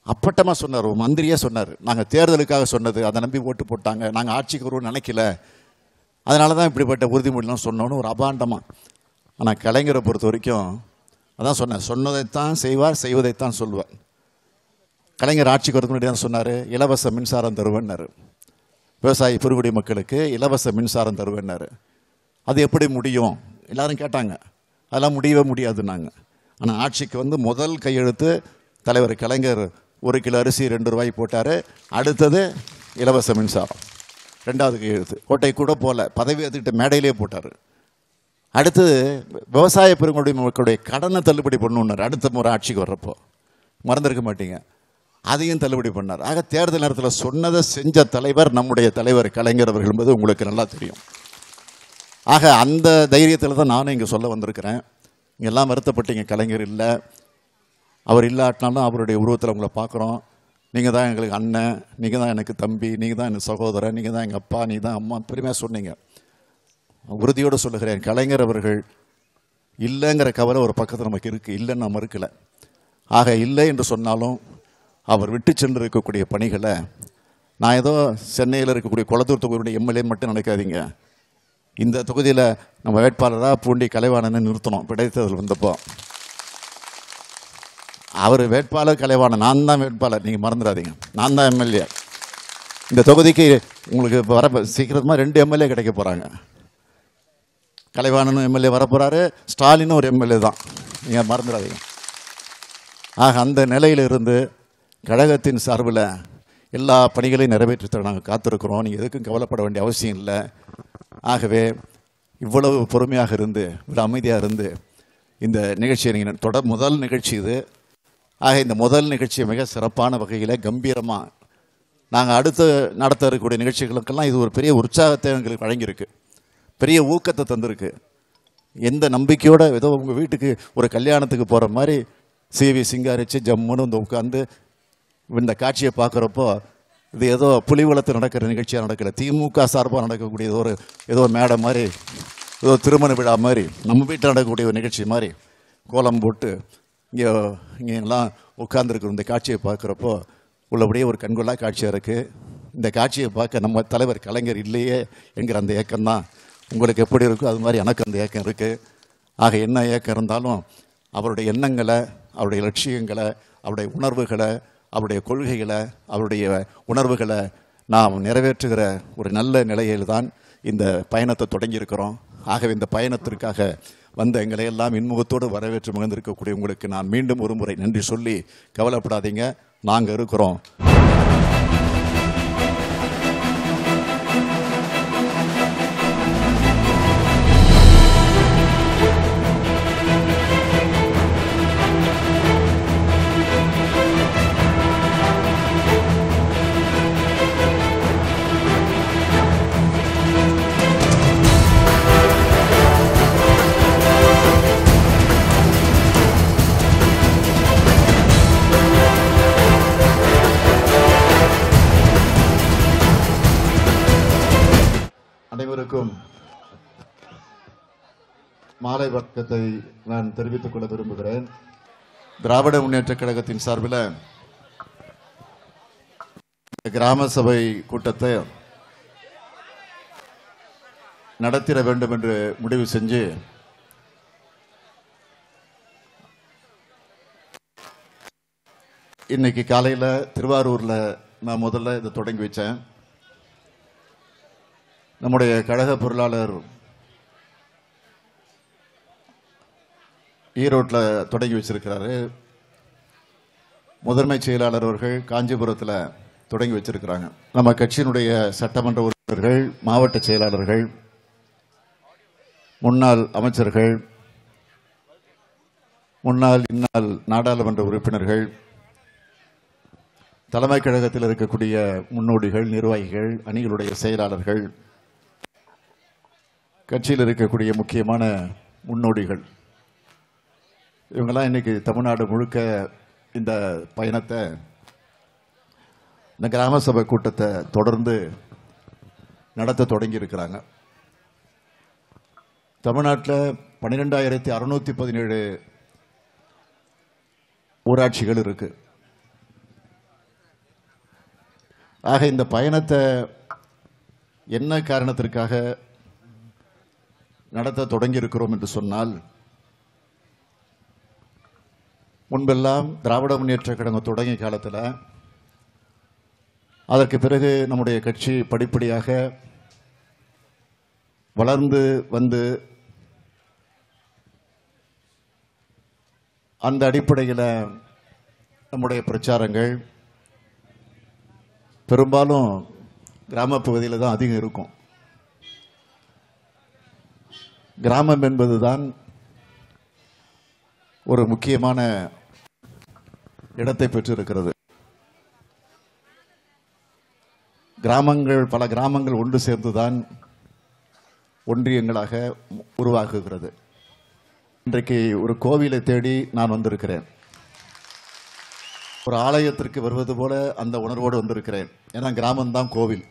அப்பட்டமாக சொன்னார். ஒரு மந்திரியே சொன்னார், நாங்கள் தேர்தலுக்காக சொன்னது, அதை நம்பி ஓட்டு போட்டாங்க, நாங்கள் ஆட்சிக்கு வருவோம்னு நினைக்கல, அதனால தான் இப்படிப்பட்ட உறுதிமொழிலாம் சொன்னோன்னு ஒரு அபாண்டமாக. ஆனால் கலைஞரை பொறுத்த வரைக்கும் அதான் சொன்னேன், சொன்னதைத்தான் செய்வார், செய்வதைத்தான் சொல்வார். கலைஞர் ஆட்சிக்கு வரதுக்கு முன்னாடி தான் சொன்னார், இலவச மின்சாரம் தருவேன்னாரு, விவசாயி பெருங்குடி மக்களுக்கு இலவச மின்சாரம் தருவேன்னாரு. அது எப்படி முடியும் எல்லாரும் கேட்டாங்க. அதெல்லாம் முடியவே முடியாதுன்னாங்க. ஆனால் ஆட்சிக்கு முதல் கையெழுத்து தலைவர் கலைஞர் 1 கிலோ அரிசி 2 ரூபாய்க்கு போட்டார். அடுத்தது இலவச மின்சாரம், 2வது கையெழுத்து. கோட்டை கூட போல, பதவி ஏற்றுக்கிட்ட மேடையிலே போட்டார். அடுத்தது விவசாய பெருங்குடி மக்களுடைய கடனை தள்ளுபடி பண்ணணுன்னார். அடுத்த முறை ஆட்சிக்கு வர்றப்போ மறந்துருக்க மாட்டீங்க, அதையும் தள்ளுபடி பண்ணார். ஆக தேர்தல் நேரத்தில் சொன்னதை செஞ்ச தலைவர் நம்முடைய தலைவர் கலைஞர் அவர்கள் என்பது உங்களுக்கு நல்லா தெரியும். ஆக அந்த தைரியத்தில் தான் நானும் இங்கே சொல்ல வந்திருக்கிறேன். இங்கே எல்லாம் வருத்தப்பட்டீங்க, கலைஞர் இல்லை, அவர் இல்லாட்டினாலும் அவருடைய உருவத்தில் உங்களை பார்க்குறோம். நீங்கள் தான் எங்களுக்கு அண்ணன், நீங்கள் தான் எனக்கு தம்பி, நீங்கள் தான் எனக்கு சகோதரன், நீங்கள் தான் எங்கள் அப்பா, நீங்கள் தான் அம்மா, பெருமையாக சொன்னீங்க. உறுதியோடு சொல்லுகிறேன், கலைஞர் அவர்கள் இல்லைங்கிற கவலை ஒரு பக்கத்தில் நமக்கு இருக்குது, இல்லைன்னு நான் மறுக்கலை. ஆக இல்லை என்று சொன்னாலும் அவர் விட்டு சென்று இருக்கக்கூடிய பணிகளை நான் ஏதோ சென்னையில் இருக்கக்கூடிய குளத்தூர் தொகுதியுடைய எம்எல்ஏ மட்டும் நினைக்காதீங்க. இந்த தொகுதியில் நம்ம வேட்பாளராக பூண்டி கலைவாணனை நிறுத்தணும். இடைத்தேர்தல் வந்தப்போ அவர் வேட்பாளர் கலைவாணன், நான் தான் வேட்பாளர், நீங்கள் மறந்துடாதீங்க. நான் தான் எம்எல்ஏ. இந்த தொகுதிக்கு உங்களுக்கு வர சீக்கிரமாக 2 எம்எல்ஏ கிடைக்க போகிறாங்க. கலைவாணனும் எம்எல்ஏ வரப்போகிறாரு, ஸ்டாலினும் ஒரு எம்எல்ஏ தான், நீங்கள் மறந்துடாதீங்க. ஆக அந்த நிலையிலிருந்து கழகத்தின் சார்பில் எல்லா பணிகளையும் நிறைவேற்றி நாங்கள் காத்திருக்கிறோம். நீங்கள் எதுக்கும் கவலைப்பட வேண்டிய அவசியம் இல்லை. ஆகவே இவ்வளவு பொறுமையாக இருந்து, இவ்வளோ அமைதியாக இருந்து இந்த நிகழ்ச்சியை நீங்கள் முதல் நிகழ்ச்சி இது. ஆக இந்த முதல் நிகழ்ச்சியை மிக சிறப்பான வகையில் கம்பீரமாக நாங்கள் அடுத்து நடத்த இருக்கக்கூடிய நிகழ்ச்சிகளுக்கெல்லாம் இது ஒரு பெரிய உற்சாகத்தை எங்களுக்கு வழங்கியிருக்கு, பெரிய ஊக்கத்தை தந்திருக்கு. எந்த நம்பிக்கையோடு ஏதோ உங்கள் வீட்டுக்கு ஒரு கல்யாணத்துக்கு போகிற மாதிரி சிவி சிங்காரிச்சு ஜம்முன்னு வந்து உட்காந்து இந்த காட்சியை பார்க்குறப்போ இது ஏதோ புலிவலத்தில் நடக்கிற நிகழ்ச்சியாக நடக்கல, திமுக சார்பாக நடக்கக்கூடிய ஏதோ மேடை மாதிரி, ஏதோ திருமண விழா மாதிரி, நம்ம வீட்டில் நடக்கக்கூடிய ஒரு நிகழ்ச்சி மாதிரி கோலம் போட்டு இங்கே எல்லாம் உட்கார்ந்துருக்குற இந்த காட்சியை பார்க்குறப்போ உள்ளபடியே ஒரு கண்கொள்ளா காட்சியாக இருக்குது. இந்த காட்சியை பார்க்க நம்ம தலைவர் கலைஞர் இல்லையே என்கிற அந்த ஏக்கம்தான் உங்களுக்கு எப்படி இருக்கோ அது மாதிரி எனக்கு அந்த ஏக்கம் இருக்குது. ஆக என்ன ஏக்கம் இருந்தாலும் அவருடைய எண்ணங்களை, அவருடைய லட்சியங்களை, அவருடைய உணர்வுகளை, அவருடைய கொள்கைகளை, அவருடைய உணர்வுகளை நாம் நிறைவேற்றுகிற ஒரு நல்ல நிலையில் தான் இந்த பயணத்தை தொடங்கியிருக்கிறோம். ஆகவே இந்த பயணத்திற்காக வந்த எங்களை எல்லாம் இன்முகத்தோடு வரவேற்று மகிழ்ந்திருக்கக்கூடிய உங்களுக்கு நான் மீண்டும் ஒரு முறை நன்றி சொல்லி, கவலைப்படாதீங்க, நாங்கள் இருக்கிறோம். அனைவருக்கும் மாலை வணக்கத்தை நான் தெரிவித்துக் கொள்ள விரும்புகிறேன். திராவிட முன்னேற்ற கழகத்தின் சார்பில் கிராம சபை கூட்டத்தை நடத்திட வேண்டும் என்று முடிவு செஞ்சு இன்னைக்கு காலையில் திருவாரூரில் நான் முதல்ல இதை தொடங்கி வச்சேன். நம்முடைய கழக பொருளாளர் ஈரோட்டில் தொடங்கி வச்சிருக்கிறாரு. முதன்மை செயலாளர் அவர்கள் காஞ்சிபுரத்தில் தொடங்கி வச்சிருக்கிறாங்க. நம்ம கட்சியினுடைய சட்டமன்ற உறுப்பினர்கள், மாவட்ட செயலாளர்கள், முன்னாள் அமைச்சர்கள், முன்னாள் இந்நாள் நாடாளுமன்ற உறுப்பினர்கள், தலைமை கழகத்தில் இருக்கக்கூடிய முன்னோடிகள், நிர்வாகிகள், அணிகளுடைய செயலாளர்கள், கட்சியில் இருக்கக்கூடிய முக்கியமான முன்னோடிகள், இவங்கெல்லாம் இன்னைக்கு தமிழ்நாடு முழுக்க இந்த பயணத்தை, இந்த கிராம சபை கூட்டத்தை தொடர்ந்து நடத்த தொடங்கி இருக்கிறாங்க. தமிழ்நாட்டில் 12,617 ஊராட்சிகள் இருக்கு. ஆக இந்த பயணத்தை என்ன காரணத்திற்காக நடத்த தொடங்கி இருக்கிறோம் என்று சொன்னால், முன்பெல்லாம் திராவிட முன்னேற்ற கழகம் தொடங்கிய காலத்தில், அதற்கு பிறகு நம்முடைய கட்சி படிப்படியாக வளர்ந்து வந்து அந்த அடிப்படையில் நம்முடைய பிரச்சாரங்கள் பெரும்பாலும் கிராம பகுதியில் தான் அதிகம் இருக்கும். கிராமம் என்பதுதான் ஒரு முக்கியமான இடத்தை பெற்றிருக்கிறது. கிராமங்கள், பல கிராமங்கள் ஒன்று சேர்ந்துதான் ஒன்றியங்களாக உருவாக்குகிறது. இன்றைக்கு ஒரு கோவிலை தேடி நான் வந்திருக்கிறேன். ஒரு ஆலயத்திற்கு வருவது போல அந்த உணர்வோடு வந்திருக்கிறேன். ஏன்னா கிராமம்தான் கோவில்.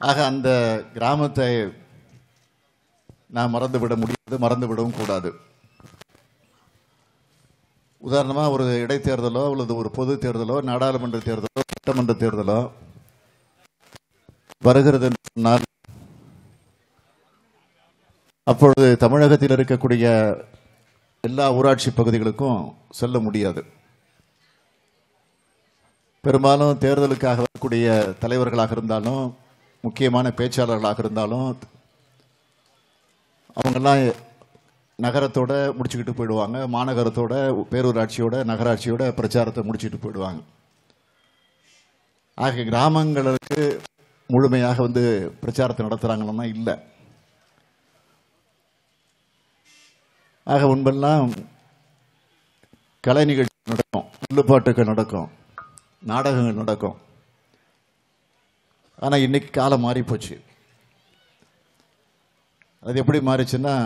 ஆக அந்த கிராமத்தை நான் மறந்துவிட முடியாது, மறந்துவிடவும் கூடாது. உதாரணமாக ஒரு இடைத்தேர்தலோ அல்லது ஒரு பொது தேர்தலோ, நாடாளுமன்ற தேர்தலோ, சட்டமன்ற தேர்தலோ வருகிறது என்று சொன்னால் அப்பொழுது தமிழகத்தில் இருக்கக்கூடிய எல்லா ஊராட்சி பகுதிகளுக்கும் செல்ல முடியாது. பெரும்பாலும் தேர்தலுக்காக வரக்கூடிய தலைவர்களாக இருந்தாலும், முக்கியமான பேச்சாளர்களாக இருந்தாலும், அவங்கெல்லாம் நகரத்தோட முடிச்சுக்கிட்டு போயிடுவாங்க. மாநகரத்தோட, பேரூராட்சியோட, நகராட்சியோட பிரச்சாரத்தை முடிச்சுட்டு போயிடுவாங்க. ஆக கிராமங்களுக்கு முழுமையாக பிரச்சாரத்தை நடத்துகிறாங்கன்னா இல்லை. ஆக முன்பெல்லாம் கலை நிகழ்ச்சி நடக்கும், வில்லுப்பாட்டுகள் நடக்கும், நாடகங்கள் நடக்கும். ஆனால் இன்னைக்கு காலம் மாறி போச்சு. அது எப்படி மாறிச்சுன்னா,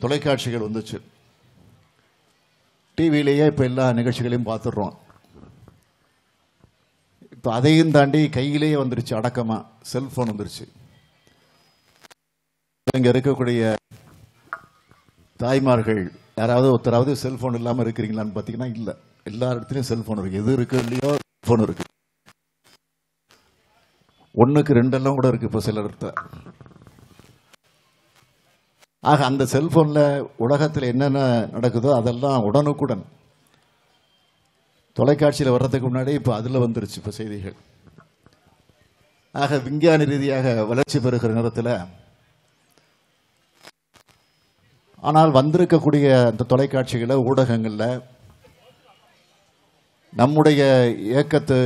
தொலைக்காட்சிகள் வந்துச்சு. டிவியிலேயே இப்போ எல்லா நிகழ்ச்சிகளையும் பார்த்துடுறோம். இப்போ அதையும் தாண்டி கையிலேயே வந்துருச்சு, அடக்கமாக செல்போன் வந்துருச்சு. இங்கே இருக்கக்கூடிய தாய்மார்கள் யாராவது ஒருத்தராவது செல்போன் இல்லாமல் இருக்கிறீங்களான்னு பார்த்தீங்கன்னா இல்லை. எல்லா இடத்துலையும் செல்போன் இருக்கு. எது இருக்கு இல்லையோ ஃபோன் இருக்கு. 1க்கு 2 கூட இருக்கு இப்போ சில இடத்துல. ஆக அந்த செல்போன்ல உலகத்தில் என்னென்ன நடக்குதோ அதெல்லாம் உடனுக்குடன் தொலைக்காட்சியில் வர்றதுக்கு முன்னாடி இப்போ அதில் வந்துருச்சு இப்போ செய்திகள். ஆக விஞ்ஞான ரீதியாக வளர்ச்சி பெறுகிற நேரத்தில், ஆனால் வந்திருக்கக்கூடிய அந்த தொலைக்காட்சிகளை, ஊடகங்களில் நம்முடைய இயக்கத்தை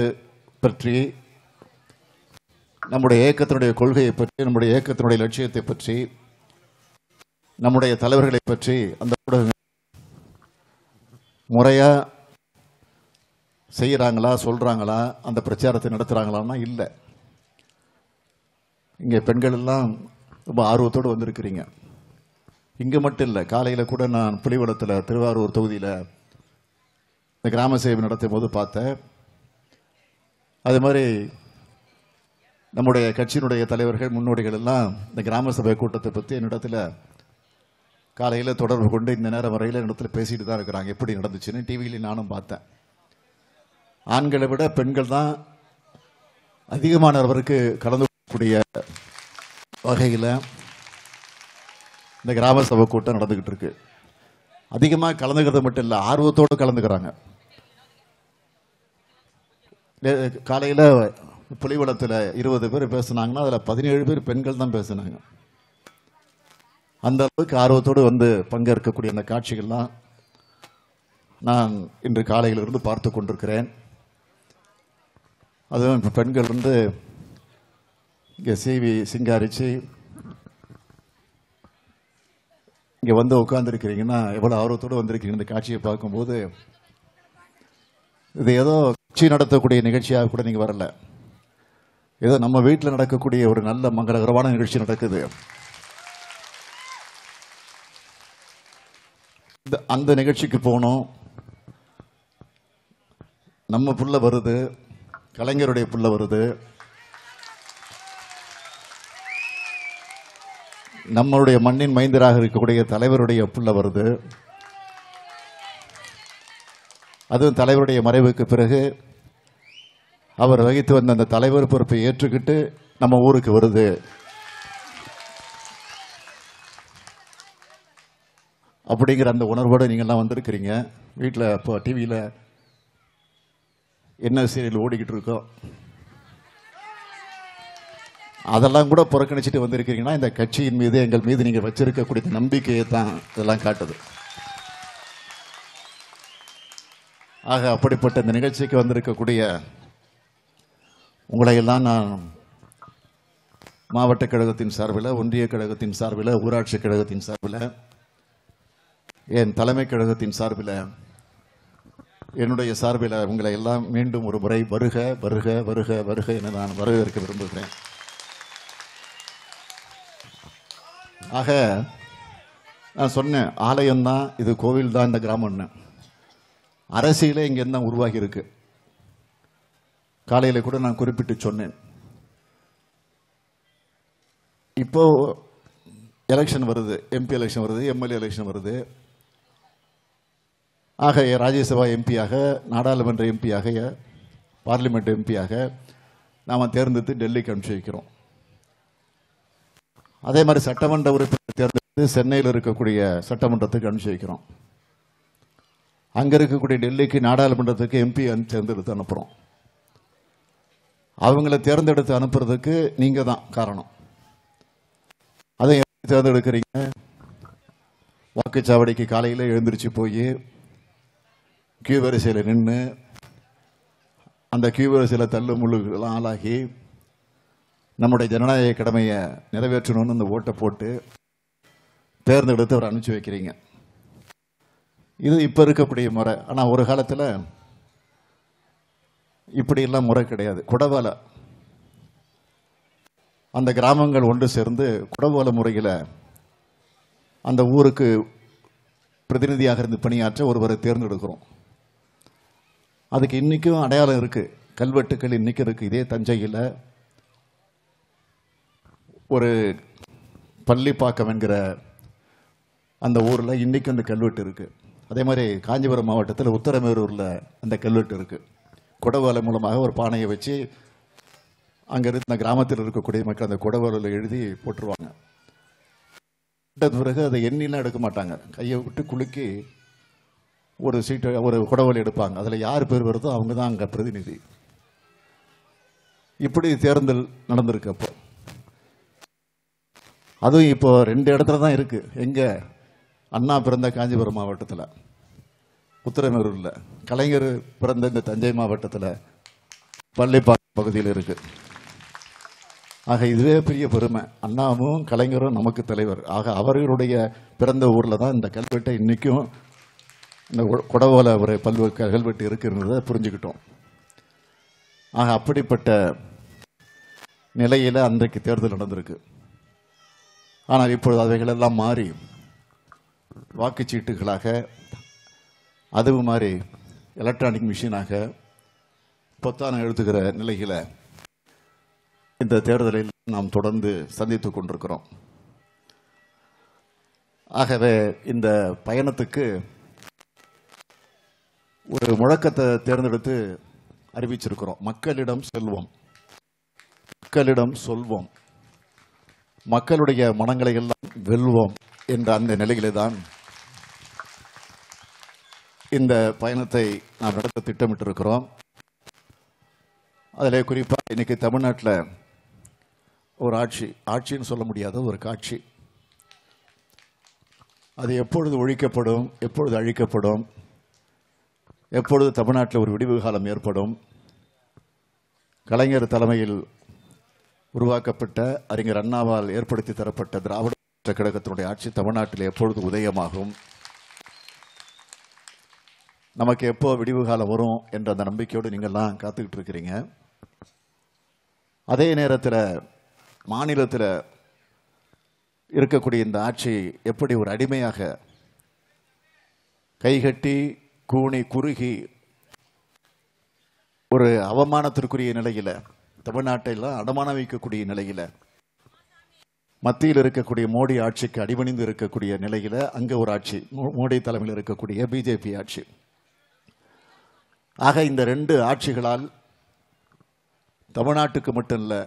பற்றி, நம்முடைய இயக்கத்தினுடைய கொள்கையை பற்றி, நம்முடைய இயக்கத்தினுடைய லட்சியத்தை பற்றி, நம்முடைய தலைவர்களை பற்றி அந்த ஊடகங்கள் முறையா செய்யறாங்களா, சொல்றாங்களா, அந்த பிரச்சாரத்தை நடத்துறாங்களான்னா இல்லை. இங்கே பெண்கள் எல்லாம் ரொம்ப ஆர்வத்தோடு வந்திருக்கிறீங்க. இங்கே மட்டும் இல்லை, காலையில் கூட நான் புலிவளத்தில் திருவாரூர் தொகுதியில் இந்த கிராம சேவை நடத்தும் போது பார்த்தேன். அதே மாதிரி நம்முடைய கட்சியினுடைய தலைவர்கள், முன்னோடிகள் எல்லாம் இந்த கிராம சபை கூட்டத்தை பற்றி என்னிடத்தில் காலையில் தொடர்பு கொண்டு இந்த நேரம் வரையில் என்னிடத்தில் பேசிட்டு தான் இருக்கிறாங்க. எப்படி நடந்துச்சுன்னு டிவியில நானும் பார்த்தேன். ஆண்களை விட பெண்கள் தான் அதிகமானவருக்கு கலந்து கொள்ளக்கூடிய வகையில் இந்த கிராம சபை கூட்டம் நடந்துகிட்டு இருக்கு. அதிகமாக கலந்துக்கிறது மட்டும் இல்லை, ஆர்வத்தோடு கலந்துக்கிறாங்க. காலையில் புலிவளத்தில் 20 பேர் பேசுனாங்கன்னா அதில் 17 பேர் பெண்கள் தான் பேசுனாங்க. அந்த அளவுக்கு ஆர்வத்தோடு பங்கேற்கக்கூடிய அந்த காட்சிகள்லாம் நான் இன்று காலையிலிருந்து பார்த்து கொண்டிருக்கிறேன். அதுவும் இப்போ பெண்கள் இங்கே சீவி சிங்காரிச்சு இங்கே உட்காந்துருக்கிறீங்கன்னா எவ்வளோ ஆர்வத்தோடு வந்திருக்கீங்க. இந்த காட்சியை பார்க்கும்போது இது ஏதோ கட்சி நடத்தக்கூடிய நிகழ்ச்சியாக கூட நீங்கள் வரல, ஏதோ நம்ம வீட்டில் நடக்கக்கூடிய ஒரு நல்ல மங்களகரமான நிகழ்ச்சி நடக்குது. அந்த நிகழ்ச்சிக்கு போனோம். நம்ம புள்ள வருது, கலைஞருடைய புள்ள வருது, நம்மளுடைய மண்ணின் மைந்தராக இருக்கக்கூடிய தலைவருடைய புள்ள வருது. அதுவும் தலைவருடைய மறைவுக்கு பிறகு அவர் வகித்து வந்த அந்த தலைவர் பொறுப்பை ஏற்றுக்கிட்டு நம்ம ஊருக்கு வருது. அப்படிங்கிற அந்த உணர்வோடு நீங்கள்லாம் வந்திருக்கிறீங்க. வீட்டில் இப்போ டிவியில் என்ன சீரியல் ஓடிக்கிட்டு இருக்கோம் அதெல்லாம் கூட புறக்கணிச்சுட்டு வந்திருக்கிறீங்கன்னா இந்த கட்சியின் மீது, எங்கள் மீது நீங்கள் வச்சிருக்கக்கூடிய நம்பிக்கையை தான் இதெல்லாம் காட்டுது. ஆக அப்படிப்பட்ட இந்த நிகழ்ச்சிக்கு வந்திருக்கக்கூடிய உங்களையெல்லாம் நான் மாவட்ட கழகத்தின் சார்பில், ஒன்றிய கழகத்தின் சார்பில், ஊராட்சி கழகத்தின் சார்பில், என் தலைமை கழகத்தின் சார்பில் என்னுடைய சார்பில் உங்களை எல்லாம் மீண்டும் ஒரு முறை வருக வருக வருக வருக என நான் வரவேற்க விரும்புகிறேன். ஆக நான் சொன்னேன், ஆலயம்தான் இது, கோவில் தான் இந்த கிராமம்னு. அரசியலே இங்கே தான் உருவாகி இருக்கு. காலையில் கூட நான் குறிப்பிட்டு சொன்னேன். இப்போ எலெக்ஷன் வருது, எம்பி எலெக்ஷன் வருது, எம்எல்ஏ எலெக்ஷன் வருது. ஆக ராஜ்யசபா எம்பியாக, நாடாளுமன்ற எம்பியாக, பார்லிமெண்ட் எம்பியாக நாம் தேர்ந்தெடுத்து டெல்லிக்கு அனுப்பிச்சு வைக்கிறோம். அதே மாதிரி சட்டமன்ற உறுப்பினர் தேர்ந்தெடுத்து சென்னையில் இருக்கக்கூடிய சட்டமன்றத்துக்கு அனுப்பிச்சு வைக்கிறோம். அங்கே இருக்கக்கூடிய டெல்லிக்கு நாடாளுமன்றத்துக்கு எம்பி தேர்ந்தெடுத்து அனுப்புகிறோம். அவங்கள தேர்ந்தெடுத்து அனுப்புறதுக்கு நீங்கள் தான் காரணம். அதை எப்படி தேர்ந்தெடுக்கிறீங்க? வாக்குச்சாவடிக்கு காலையில் எழுந்திரிச்சு போய் கியூ வரிசையில் நின்று அந்த கியூ வரிசையில் தள்ளு முள்ளுக்கெல்லாம் ஆளாகி நம்முடைய ஜனநாயக கடமையை நிறைவேற்றணும்னு அந்த ஓட்டை போட்டு தேர்ந்தெடுத்து அவர் அனுப்பிச்சு வைக்கிறீங்க. இது இப்போ இருக்கக்கூடிய முறை. ஆனால் ஒரு காலத்தில் இப்படியெல்லாம் முறை கிடையாது. குடவாலை, அந்த கிராமங்கள் ஒன்று சேர்ந்து குடவாலை முறையில் அந்த ஊருக்கு பிரதிநிதியாக இருந்து பணியாற்ற ஒருவரை தேர்ந்தெடுக்கிறோம். அதுக்கு இன்றைக்கும் அடையாளம் இருக்குது, கல்வெட்டுக்கள் இன்றைக்கும் இருக்குது. இதே தஞ்சையில் ஒரு பள்ளிப்பாக்கம் என்கிற அந்த ஊரில் இன்றைக்கும் அந்த கல்வெட்டு இருக்குது. அதே மாதிரி காஞ்சிபுரம் மாவட்டத்தில் உத்தரமேரூரில் அந்த கல்வெட்டு இருக்குது. குடவாலை மூலமாக ஒரு பானையை வச்சு அங்கே இருந்த கிராமத்தில் இருக்கக்கூடிய மக்கள் அந்த குடவாலையில் எழுதி போட்டுருவாங்க. பிறகு அதை எண்ணிலாம் எடுக்க மாட்டாங்க, கையை விட்டு குலுக்கி ஒரு சீட்டை, ஒரு குடவாலை எடுப்பாங்க. அதில் யார் பேர் வருதோ அவங்க தான் அங்கே பிரதிநிதி. இப்படி தேர்தல் நடந்திருக்கு. அப்போ அதுவும் இப்போ 2 இடத்துல தான் இருக்கு. எங்க? அண்ணா பிறந்த காஞ்சிபுரம் மாவட்டத்தில் உத்தரமேரூரில், கலைஞர் பிறந்த இந்த தஞ்சை மாவட்டத்தில் பள்ளிப்பாக்கம் பகுதியில் இருக்கு. ஆக இதுவே பெரிய பெருமை. அண்ணாவும் கலைஞரும் நமக்கு தலைவர். ஆக அவர்களுடைய பிறந்த ஊரில் தான் இந்த கல்வெட்டை இன்னைக்கும் இந்த குடவோலை ஒரு கல்வெட்டு இருக்குன்றதை புரிஞ்சுக்கிட்டோம். ஆக அப்படிப்பட்ட நிலையில் அன்றைக்கு தேர்தல் நடந்திருக்கு. ஆனால் இப்பொழுது அவைகளெல்லாம் மாறி வாக்குச்சீட்டுகளாக, அதுவும் மாறி எலக்ட்ரானிக் மிஷினாக பொத்தான எழுத்துக்கிற நிலையில் இந்த தேர்தலில் நாம் தொடர்ந்து சந்தித்துக் கொண்டிருக்கிறோம். ஆகவே இந்த பயணத்துக்கு ஒரு முழக்கத்தை தேர்ந்தெடுத்து அறிவிச்சிருக்கிறோம். மக்களிடம் செல்வோம், மக்களிடம் சொல்வோம், மக்களுடைய மனங்களை எல்லாம் வெல்வோம் என்ற அந்த நிலையிலே தான் இந்த பயணத்தை நாம் நடத்த திட்டமிட்டிருக்கிறோம். அதில் குறிப்பாக இன்னைக்கு தமிழ்நாட்டில் ஒரு ஆட்சின்னு சொல்ல முடியாத ஒரு காட்சி, அது எப்பொழுது ஒழிக்கப்படும், எப்பொழுது அழிக்கப்படும், எப்பொழுது தமிழ்நாட்டில் ஒரு விடிவு காலம் ஏற்படும், கலைஞர் தலைமையில் உருவாக்கப்பட்ட, அறிஞர் அண்ணாவால் ஏற்படுத்தி தரப்பட்ட திராவிட முன்னேற்றக் கழகத்தினுடைய ஆட்சி தமிழ்நாட்டில் எப்பொழுது உதயமாகும், நமக்கு எப்போ விடிவு காலம் வரும் என்ற அந்த நம்பிக்கையோடு நீங்கள்லாம் காத்துக்கிட்டு இருக்கிறீங்க. அதே நேரத்தில் மாநிலத்தில் இருக்கக்கூடிய இந்த ஆட்சி எப்படி ஒரு அடிமையாக கைகட்டி கூணி குறுகி ஒரு அவமானத்திற்குரிய நிலையில், தமிழ்நாட்டெல்லாம் அடமான வைக்கக்கூடிய நிலையில், மத்தியில் இருக்கக்கூடிய மோடி ஆட்சிக்கு அடிபணிந்து இருக்கக்கூடிய நிலையில் அங்கே ஒரு ஆட்சி, மோடி தலைமையில் இருக்கக்கூடிய பிஜேபி ஆட்சி. ஆக இந்த 2 ஆட்சிகளால் தமிழ்நாட்டுக்கு மட்டும் இல்லை,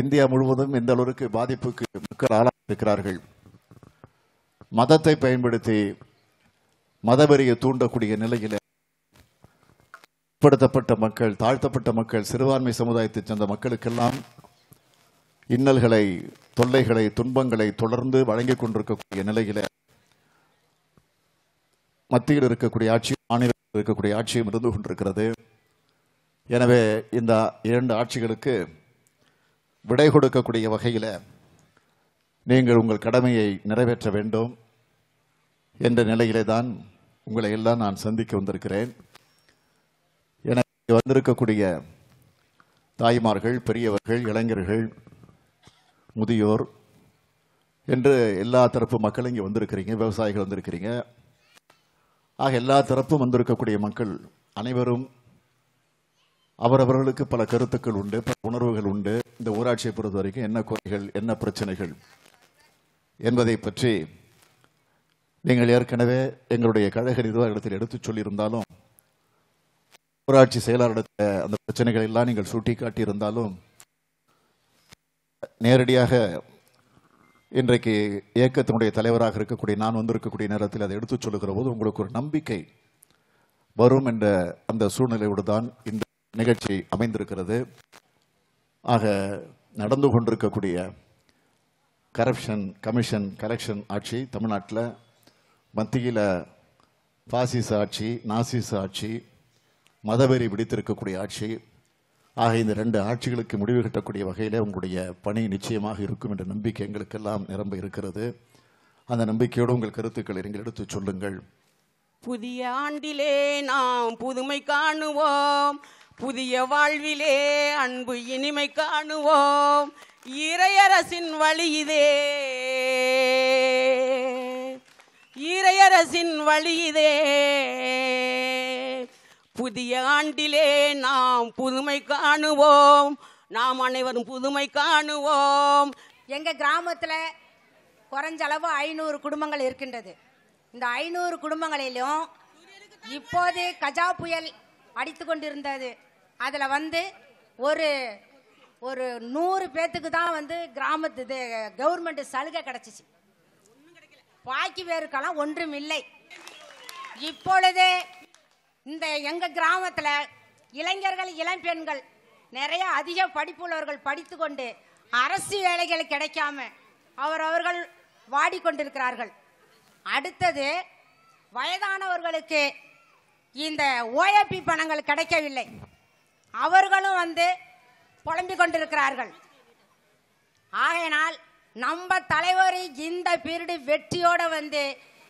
இந்தியா முழுவதும் எந்த அளவுக்கு பாதிப்புக்கு மக்கள் ஆளாயிருக்கிறார்கள். மதத்தை பயன்படுத்தி மதவெறியை தூண்டக்கூடிய நிலையில் பிற்படுத்தப்பட்ட மக்கள், தாழ்த்தப்பட்ட மக்கள், சிறுபான்மை சமுதாயத்தைச் சேர்ந்த மக்களுக்கெல்லாம் இன்னல்களை, தொல்லைகளை, துன்பங்களை தொடர்ந்து வழங்கிக் கொண்டிருக்கக்கூடிய நிலையில் மத்தியில் இருக்கக்கூடிய ஆட்சியும் மாநிலத்தில் இருக்கக்கூடிய ஆட்சியும் இருந்து கொண்டிருக்கிறது. எனவே இந்த 2 ஆட்சிகளுக்கு விடை கொடுக்கக்கூடிய வகையில் நீங்கள் உங்கள் கடமையை நிறைவேற்ற வேண்டும் என்ற நிலையிலே தான் உங்களை எல்லாம் நான் சந்திக்க வந்திருக்கிறேன். எனக்கு வந்திருக்கக்கூடிய தாய்மார்கள், பெரியவர்கள், இளைஞர்கள், முதியோர் என்று எல்லா தரப்பு மக்கள் இங்கே வந்திருக்கிறீங்க. விவசாயிகள் வந்திருக்கிறீங்க. ஆக எல்லா தரப்பும் வந்திருக்கக்கூடிய மக்கள் அனைவரும் அவரவர்களுக்கு பல கருத்துக்கள் உண்டு, பல உணர்வுகள் உண்டு. இந்த ஊராட்சியை பொறுத்த வரைக்கும் என்ன குறைகள், என்ன பிரச்சனைகள் என்பதை பற்றி நீங்கள் ஏற்கனவே எங்களுடைய கழக நிர்வாகத்தில் எடுத்துச் சொல்லியிருந்தாலும், ஊராட்சி செயலாளரிடத்தில் அந்த பிரச்சனைகள் எல்லாம் நீங்கள் சுட்டிக்காட்டி இருந்தாலும், நேரடியாக இன்றைக்கு இயக்கத்தினுடைய தலைவராக இருக்கக்கூடிய நான் வந்திருக்கக்கூடிய நேரத்தில் அதை எடுத்துச் சொல்லுகிற போது உங்களுக்கு ஒரு நம்பிக்கை வரும் என்ற அந்த சூழ்நிலையோடு தான் இந்த நிகழ்ச்சி அமைந்திருக்கிறது. ஆக நடந்து கொண்டிருக்கக்கூடிய கரப்ஷன் கமிஷன் கலெக்ஷன் ஆட்சி தமிழ்நாட்டில், மத்தியில் பாசிச ஆட்சி, நாசிச ஆட்சி, மதவெறி விடுத்திருக்கக்கூடிய ஆட்சி, ஆக இந்த 2 ஆட்சிகளுக்கு முடிவு கட்டக்கூடிய வகையில் உங்களுடைய பணி நிச்சயமாக இருக்கும் என்ற நம்பிக்கை எங்களுக்கெல்லாம் நிரம்ப இருக்கிறது. அந்த நம்பிக்கையோடு உங்கள் கருத்துக்களை நீங்கள் எடுத்து சொல்லுங்கள். புதிய ஆண்டிலே நாம் புதுமை காணுவோம், புதிய வாழ்விலே அன்பு இனிமை காணுவோம், இறையரசின் வழியிதே, இறையரசின் வழியிதே. புதிய ஆண்டிலே நாம் புதுமை காணுவோம், நாம் அனைவரும் புதுமை காணுவோம். எங்க கிராமத்துல குறைஞ்ச அளவு 500 குடும்பங்கள் இருக்கின்றது. இந்த 500 குடும்பங்களிலும் இப்போது கஜா புயல் அடித்து கொண்டிருந்தது. அதுல ஒரு 100 பேத்துக்கு தான் கிராமத்து கவர்மெண்ட் சலுகை கிடைச்சிச்சு. பாக்கி பேருக்கெல்லாம் ஒன்றும் இல்லை. இப்பொழுது இந்த எங்க கிராமத்துல இளைஞர்கள், இளம்பெண்கள் நிறைய அதிக படிப்புள்ளவர்கள் படித்து கொண்டு அரசு வேலைகள் கிடைக்காம அவர்கள் வாடிக்கொண்டிருக்கிறார்கள். அடுத்தது வயதானவர்களுக்கு இந்த ஓஏபி பணங்கள் கிடைக்கவில்லை, அவர்களும் புலம்பிக் கொண்டிருக்கிறார்கள். ஆகையினால் நம்ம தலைவர் இந்த பீரியடு வெற்றியோட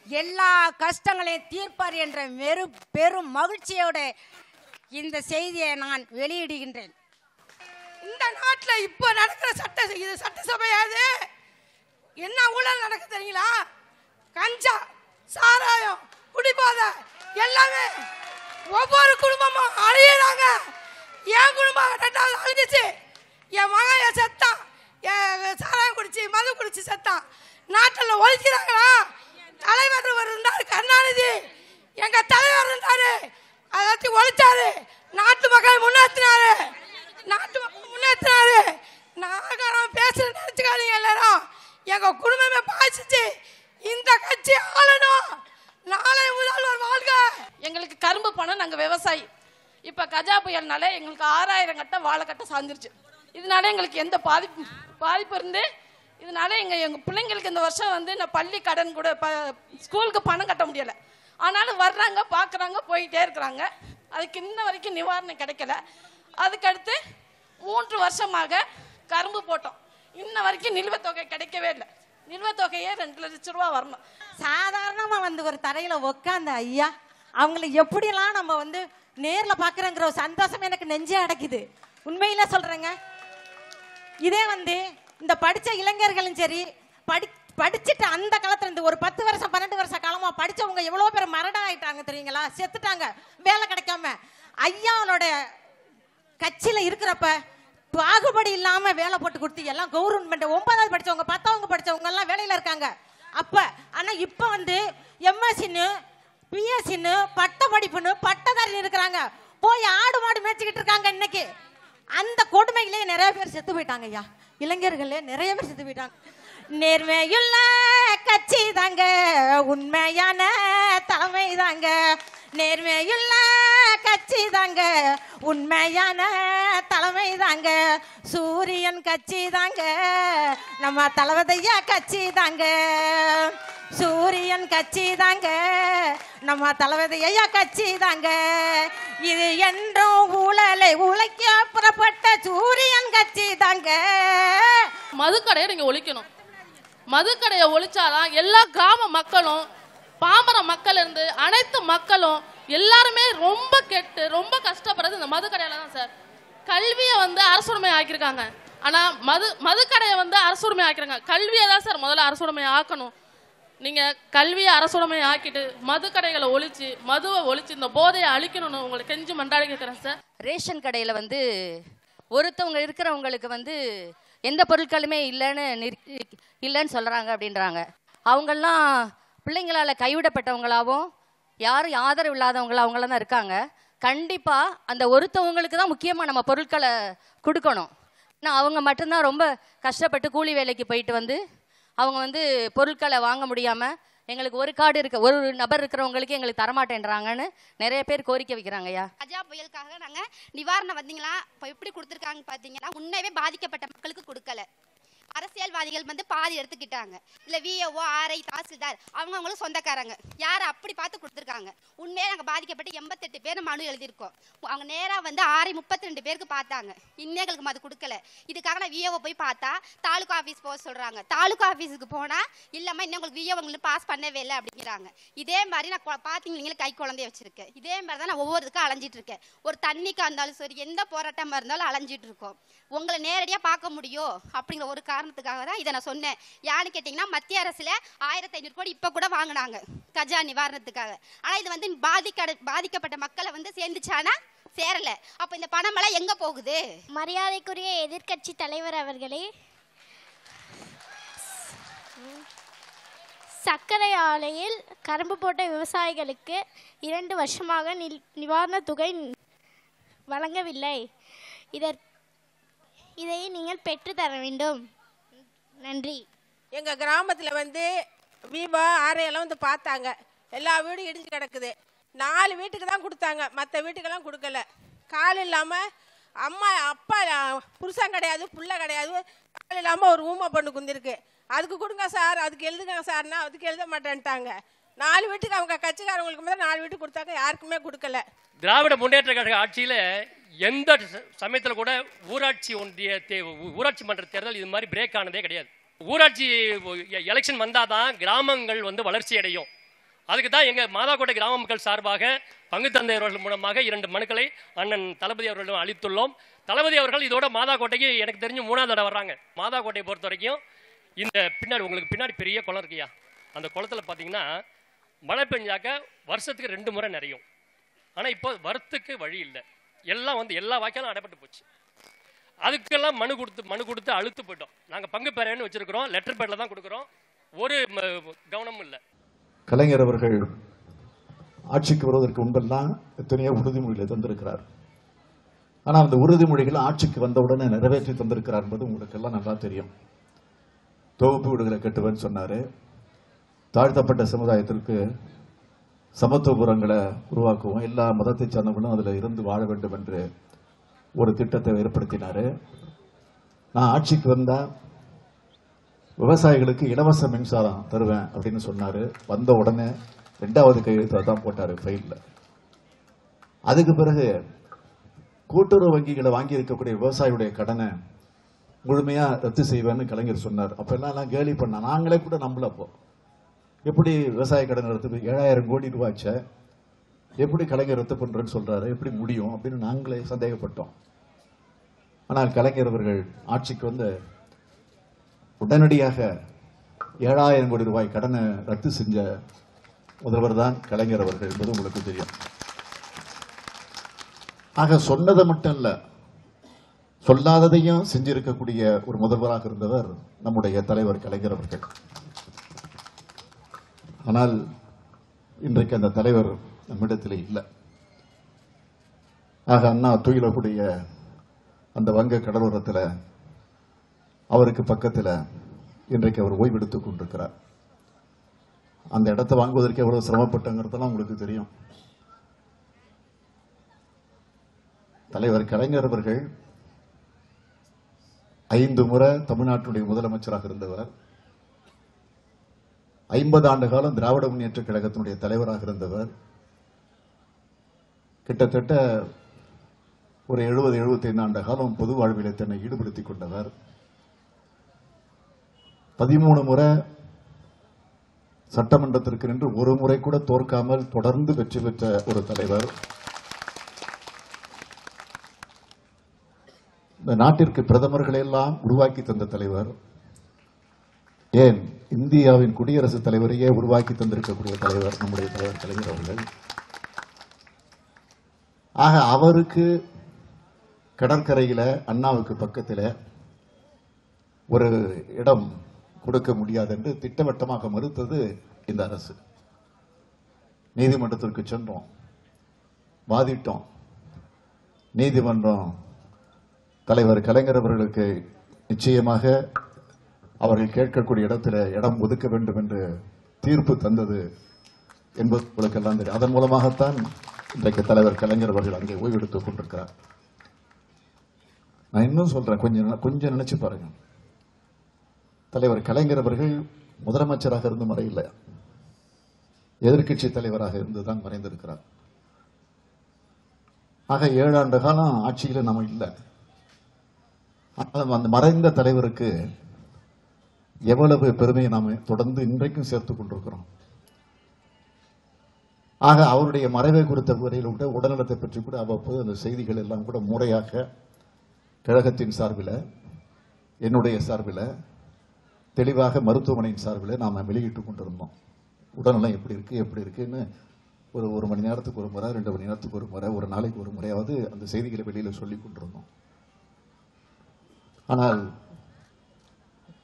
எல்லா கஷ்டங்களையும் தீர்ப்பார் என்ற பெரும் மகிழ்ச்சியோட இந்த செய்தியை நான் வெளியிடுகின்றேன். இந்த நாட்டில் இப்போ நடக்கிற சட்டசபையாது என்ன ஊழல் நடக்க தெரியுங்களா? கஞ்சா, சாராயம், குடிபோதை எல்லாமே ஒவ்வொரு குடும்பமும் அழியிறாங்க. என் குடும்பம் 2வது அழிஞ்சிச்சு. என் மகன் செத்தான், சாராயம் குடிச்சு மது குடிச்சு செத்தான். நாட்டில் ஒழிக்கிறாங்களா? தலைவர் இருந்தார் கருணாநிதி, எங்க தலைவர் இருந்தாரு, அதை ஒழிச்சாரு, நாட்டு மக்களை முன்னேற்றினாரு, நான் பேசுற நினைச்சுக்காதீங்க எல்லாரும். எங்க குடும்பமே பாய்ச்சிச்சு. இந்த கட்சி ஆளணும், நாளை முதல்வர் வாழ்க. எங்களுக்கு கரும்பு பணம், நாங்கள் விவசாயி. இப்போ கஜா புயல்னால எங்களுக்கு 6000 கட்டை வாழைக்கட்டை சார்ந்துருச்சு. இதனால எங்களுக்கு எந்த பாதிப்பு இருந்து இதனால எங்கள் பிள்ளைங்களுக்கு இந்த வருஷம் நான் பள்ளி கடன் கூட ஸ்கூலுக்கு பணம் கட்ட முடியலை. ஆனாலும் வர்றாங்க, பார்க்குறாங்க, போயிட்டே இருக்கிறாங்க. அதுக்கு இன்ன வரைக்கும் நிவாரணம் கிடைக்கல. அதுக்கடுத்து 3 வருஷமாக கரும்பு போட்டோம், இன்ன வரைக்கும் நிலுவைத் தொகை கிடைக்கவே இல்லை. நிலுவைத் தொகையே 2 லட்சம் ரூபா வரணும். சாதாரணமாக ஒரு தரையில் உக்காந்த ஐயா அவங்களை எப்படியெல்லாம் நம்ம நேரில் பார்க்குறேங்கிற ஒரு சந்தோஷம் எனக்கு நெஞ்சே அடைக்குது. உண்மையில சொல்கிறேங்க. இதே இந்த படித்த இளைஞர்களும் சரி, படிச்சுட்டு அந்த காலத்துல இருந்து ஒரு 10 வருஷம் 12 வருஷ காலமா படிச்சவங்க எவ்வளவு பேர் மரடா ஆயிட்டாங்க தெரியுங்களா? செத்துட்டாங்க வேலை கிடைக்காம. ஐயாவோட கட்சியில இருக்கிறப்ப பாகுபடி இல்லாம வேலை போட்டு கொடுத்து எல்லாம் கவர்மெண்ட் 9வது படிச்சவங்க 10வது படிச்சவங்க எல்லாம் வேலையில இருக்காங்க அப்ப. ஆனா இப்ப எம்எஸ்சின்னு பிஎஸ்சின்னு பட்ட படிப்புன்னு பட்டதாரி இருக்கிறாங்க, போய் ஆடு மாடு மேய்ச்சிக்கிட்டு இருக்காங்க. இன்னைக்கு அந்த கொடுமையிலே நிறைய பேர் செத்து போயிட்டாங்க ஐயா. இளைஞர்களே நிறைய பேர் செத்து போயிட்டாங்க. நேர்மையுள்ள கட்சி தாங்க, உண்மையான தலைமை தாங்க. நேர்மையுள்ள கட்சி தாங்க, உண்மையான தலைமை தாங்க. சூரியன் கட்சி தாங்க, நம்ம தளபதியா கட்சி தாங்க. சூரியன் கட்சி தாங்க, நம்ம தளபதி ஐயா கட்சி தாங்க. இது என்றும் ஊழலை உழைக்க புறப்பட்ட சூரியன் கட்சி தாங்க. மதுக்கடையை நீங்க ஒழிக்கணும். மதுக்கடையை ஒழிச்சாதான் எல்லா கிராம மக்களும் பாமர மக்கள் இருந்து அனைத்து மக்களும் எல்லாருமே ரொம்ப கெட்டு ரொம்ப கஷ்டப்படுறது இந்த மதுக்கடையில தான் சார். கல்வியை வந்து அரசுரிமை ஆக்கியிருக்காங்க. ஆனா மதுக்கடையை வந்து அரசுரிமை ஆக்கிறாங்க. கல்வியை தான் சார் முதல்ல அரசுரிமை ஆக்கணும். நீங்க கல்வியை அரசுரிமை ஆக்கிட்டு மதுக்கடைகளை ஒழிச்சு மதுவை ஒழிச்சு இந்த போதையை அழிக்கணும்னு உங்களுக்கு கெஞ்சி மண்டாடி கேட்கிறேன் சார். ரேஷன் கடையில் வந்து ஒருத்தவங்க இருக்கிறவங்களுக்கு வந்து எந்த பொருட்களுமே இல்லைன்னு சொல்கிறாங்க அப்படின்றாங்க. அவங்கெல்லாம் பிள்ளைங்களால் கைவிடப்பட்டவங்களாகவும் யாரும் ஆதரவு இல்லாதவங்களா அவங்களாம் தான் இருக்காங்க. கண்டிப்பாக அந்த ஒருத்தவங்களுக்கு தான் முக்கியமாக நம்ம பொருட்களை கொடுக்கணும். ஏன்னா அவங்க மட்டும்தான் ரொம்ப கஷ்டப்பட்டு கூலி வேலைக்கு போயிட்டு வந்து அவங்க வந்து பொருட்களை வாங்க முடியாமல் எங்களுக்கு ஒரு கார்டு இருக்க ஒரு நபர் இருக்கிறவங்களுக்கு எங்களுக்கு தரமாட்டேன்றாங்கன்னு நிறைய பேர் கோரிக்கை வைக்கிறாங்க. ஐயா, கஜா புயலுக்காக நாங்கள் நிவாரணம் வந்தீங்களா இப்போ எப்படி கொடுத்துருக்காங்க பார்த்தீங்கன்னா உண்மையாகவே பாதிக்கப்பட்ட மக்களுக்கு கொடுக்கல. அரசியல்வாதிகள் வந்து பாதி எடுத்துக்கிட்டாங்க. இல்லை விஏஓ ஆர்ஐ தாசில்தார் அவங்கவுங்களும் சொந்தக்காரங்க யாரை அப்படி பார்த்து கொடுத்துருக்காங்க. உண்மையாக நாங்கள் பாதிக்கப்பட்டு 88 பேர் மனு எழுதியிருக்கோம். அவங்க நேராக வந்து ஆர்ஐ 32 பேருக்கு பார்த்தாங்க. இன்னைகளுக்கு அது கொடுக்கல. இதுக்காக நான் விஏஓ போய் பார்த்தா தாலுகா ஆஃபீஸ் போக சொல்கிறாங்க. தாலுகா ஆஃபீஸுக்கு போனால் இல்லைம்மா இன்னும் உங்களுக்கு விஏஓ உங்களுக்கு பாஸ் பண்ணவே இல்லை அப்படிங்கிறாங்க. இதே மாதிரி நான் பார்த்தீங்களே கை குழந்தைய வச்சுருக்கேன். இதே மாதிரி தான் நான் ஒவ்வொருத்துக்கும் அலைஞ்சிட்டு இருக்கேன். ஒரு தண்ணிக்காக இருந்தாலும் சரி எந்த போராட்டமாக இருந்தாலும் அலைஞ்சிட்டு இருக்கோம். உங்களை நேரடியாக பார்க்க முடியும் அப்படிங்கிற ஒரு காரணத்துக்காக தான் இதை நான் சொன்னேன். யான்னு கேட்டிங்கன்னா மத்திய அரசில் 1500 கோடி இப்போ கூட வாங்கினாங்க கஜா நிவாரணத்துக்காக. ஆனால் இது வந்து பாதிக்கப்பட்ட மக்களை வந்து சேர்ந்துச்சானா சேரலை. அப்போ இந்த பணமெல்லாம் எங்கே போகுது? மரியாதைக்குரிய எதிர்க்கட்சி தலைவர் அவர்களே, சர்க்கரை ஆலையில் கரும்பு போட்ட விவசாயிகளுக்கு 2 வருஷமாக நிவாரணத் தொகை வழங்கவில்லை. இதை நீங்கள் பெற்றுத்தர வேண்டும். நன்றி. எங்கள் கிராமத்தில் வந்து விவோ ஆரையெல்லாம் வந்து பார்த்தாங்க. எல்லா வீடும் இடிஞ்சு கிடக்குது. 4 வீட்டுக்கு தான் கொடுத்தாங்க, மற்ற வீட்டுக்கெல்லாம் கொடுக்கல. கால் இல்லாமல் அம்மா அப்பா புருஷன் கிடையாது புள்ள கிடையாது. கால் இல்லாமல் ஒரு ஊமை பொண்ணு குந்திருக்கு. அதுக்கு கொடுங்க சார், அதுக்கு எழுதுங்க சார்னா அதுக்கு எழுத மாட்டேன்ட்டாங்க. 4 வீட்டுக்கு அவங்க கட்சிக்காரங்களுக்கு முதல்ல 4 வீட்டுக்கு கொடுத்தாங்க, யாருக்குமே கொடுக்கல. திராவிட முன்னேற்ற கழக ஆட்சியில் எந்த சமயத்தில் கூட ஊராட்சி மன்ற தேர்தல் இது மாதிரி பிரேக் ஆனதே கிடையாது. ஊராட்சி எலெக்ஷன் வந்தால் தான் கிராமங்கள் வந்து வளர்ச்சி அடையும். அதுக்கு தான் எங்கள் மாதாக்கோட்டை கிராம மக்கள் சார்பாக பங்கு தந்தையர்கள் மூலமாக 2 மனுக்களை அண்ணன் தளபதி அவர்களிடம் அளித்துள்ளோம். தளபதி அவர்கள் இதோட மாதாக்கோட்டைக்கு எனக்கு தெரிஞ்சு 3ஆவது தடவை வர்றாங்க. மாதாக்கோட்டையை பொறுத்த வரைக்கும் இந்த பின்னாடி உங்களுக்கு பின்னாடி பெரிய குளம் இருக்குயா, அந்த குளத்தில் பார்த்தீங்கன்னா மழை பெஞ்சாக்க வருஷத்துக்கு 2 முறை நிறையும். ஆனால் இப்போ வரத்துக்கு வழி இல்லை. எல்லாம் வந்து எல்லா வாய்க்காலும் அடைப்பட்டு போச்சு. அதுக்கெல்லாம் மனு கொடுத்து அழுத்து போயிட்டோம். நாங்கள் பங்கு பெறன்னு வச்சிருக்கிறோம், லெட்டர் பேரில் தான் கொடுக்குறோம், ஒரு கவனமும் இல்லை. கலைஞர் அவர்கள் ஆட்சிக்கு வருவதற்கு முன்பெல்லாம் எத்தனையோ உறுதிமொழிகளை தந்திருக்கிறார். ஆனால் அந்த உறுதிமொழிகளை ஆட்சிக்கு வந்தவுடனே நிறைவேற்றி தந்திருக்கிறார் என்பது உங்களுக்கு எல்லாம் நல்லா தெரியும். தொகுப்பு வீடுகளை கட்டுவேன்னு சொன்னார். தாழ்த்தப்பட்ட சமுதாயத்திற்கு சமத்துவபுரங்களை உருவாக்குவோம், எல்லா மதத்தை சார்ந்தவர்களும் அதில் இருந்து வாழ வேண்டும் என்று ஒரு திட்டத்தை ஏற்படுத்தினார். நான் ஆட்சிக்கு வந்தால் விவசாயிகளுக்கு இலவச மின்சாரம் தருவேன் அப்படின்னு சொன்னார். வந்த உடனே 2வது கையெழுத்தை தான் போட்டார் ஃபைலில். அதுக்கு பிறகு கூட்டுறவு வங்கிகளை வாங்கி இருக்கக்கூடிய விவசாயியுடைய கடனை முழுமையாக ரத்து செய்வேன்னு கலைஞர் சொன்னார். அப்போ எல்லாம் கேலி பண்ண நாங்களே கூட நம்பல. அப்போ எப்படி விவசாய கடன் ரத்து 7000 கோடி ரூபாய்ச்ச எப்படி கலைஞர் ரத்து பண்றேன்னு சொல்றாரு, எப்படி முடியும் அப்படின்னு நாங்களே சந்தேகப்பட்டோம். ஆனால் கலைஞர் அவர்கள் ஆட்சிக்கு வந்து உடனடியாக 7000 கோடி ரூபாய் கடனை ரத்து செஞ்ச முதல்வர் தான் கலைஞர் அவர்கள் என்பது உங்களுக்கு தெரியும். ஆக சொன்னதை மட்டும் இல்ல, சொல்லாததையும் செஞ்சிருக்கக்கூடிய ஒரு முதல்வராக இருந்தவர் நம்முடைய தலைவர் கலைஞர் அவர்கள். ஆனால் இன்றைக்கு அந்த தலைவர் நம்மிடத்தில் இல்லை. ஆக அண்ணா துயிலக்கூடிய அந்த வங்க கடலோரத்தில் அவருக்கு பக்கத்தில் இன்றைக்கு அவர் ஓய்வெடுத்துக் கொண்டிருக்கிறார். அந்த இடத்தை வாங்குவதற்கு எவ்வளவு சிரமப்பட்டங்கிறதெல்லாம் உங்களுக்கு தெரியும். தலைவர் கலைஞர் அவர்கள் 5 முறை தமிழ்நாட்டுடைய முதலமைச்சராக இருந்தவர். 50 ஆண்டு காலம் திராவிட முன்னேற்ற கழகத்தினுடைய தலைவராக இருந்தவர். கிட்டத்தட்ட ஒரு 70-75 ஆண்டு காலம் பொது வாழ்வில் தன்னை ஈடுபடுத்திக் கொண்டவர். 13 முறை சட்டமன்றத்திற்கு நின்று ஒரு முறை கூட தோற்காமல் தொடர்ந்து வெற்றி பெற்ற ஒரு தலைவர். இந்த நாட்டிற்கு பிரதமர்களை எல்லாம் உருவாக்கி தந்த தலைவர். ஏன் இந்தியாவின் குடியரசுத் தலைவரையே உருவாக்கி தந்திருக்கக்கூடிய தலைவர் நம்முடைய தலைவர் கலைஞர் அவர்கள். ஆக அவருக்கு கடற்கரையில அண்ணாவுக்கு பக்கத்தில் ஒரு இடம் கொடுக்க முடியாது என்று திட்டவட்டமாக மறுத்தது இந்த அரசு. நீதிமன்றத்திற்கு சென்றோம், வாதிட்டோம். நீதிமன்றம் தலைவர் கலைஞர் அவர்களுக்கு நிச்சயமாக அவர்கள் கேட்கக்கூடிய இடத்துல இடம் ஒதுக்க வேண்டும் என்று தீர்ப்பு தந்தது என்பது உங்களுக்கெல்லாம் தெரியும். அதன் மூலமாகத்தான் இன்றைக்கு தலைவர் கலைஞர் அவர்கள் அங்கே ஓய்வெடுத்துக் கொண்டிருக்கிறார். நான் இன்னும் சொல்றேன், கொஞ்சம் நினைச்சு பாருங்க. தலைவர் கலைஞர் அவர்கள் முதலமைச்சராக இருந்து மறையில்லை, எதிர்க்கட்சி தலைவராக இருந்துதான் மறைந்திருக்கிறார். ஆக 7 ஆண்டு காலம் ஆட்சியில நம்ம இல்லை. அந்த மறைந்த தலைவருக்கு எவ்வளவு பெருமையை நாம தொடர்ந்து இன்றைக்கும் சேர்த்துக் கொண்டிருக்கிறோம். ஆக அவருடைய மறைவை குறித்த வரையில் கூட உடல்நலத்தை பற்றி கூட அவ்வப்போது அந்த செய்திகள் எல்லாம் கூட முறையாக கழகத்தின் சார்பில், என்னுடைய சார்பில், தெளிவாக மருத்துவமனையின் சார்பில் நாம வெளியிட்டுக் கொண்டிருந்தோம். உடல்நலம் எப்படி இருக்குன்னு ஒரு மணி நேரத்துக்கு ஒரு முறை, 2 மணி நேரத்துக்கு ஒரு முறை, ஒரு நாளைக்கு ஒரு முறையாவது அந்த செய்திகளை வெளியில சொல்லிக் கொண்டிருந்தோம். ஆனால்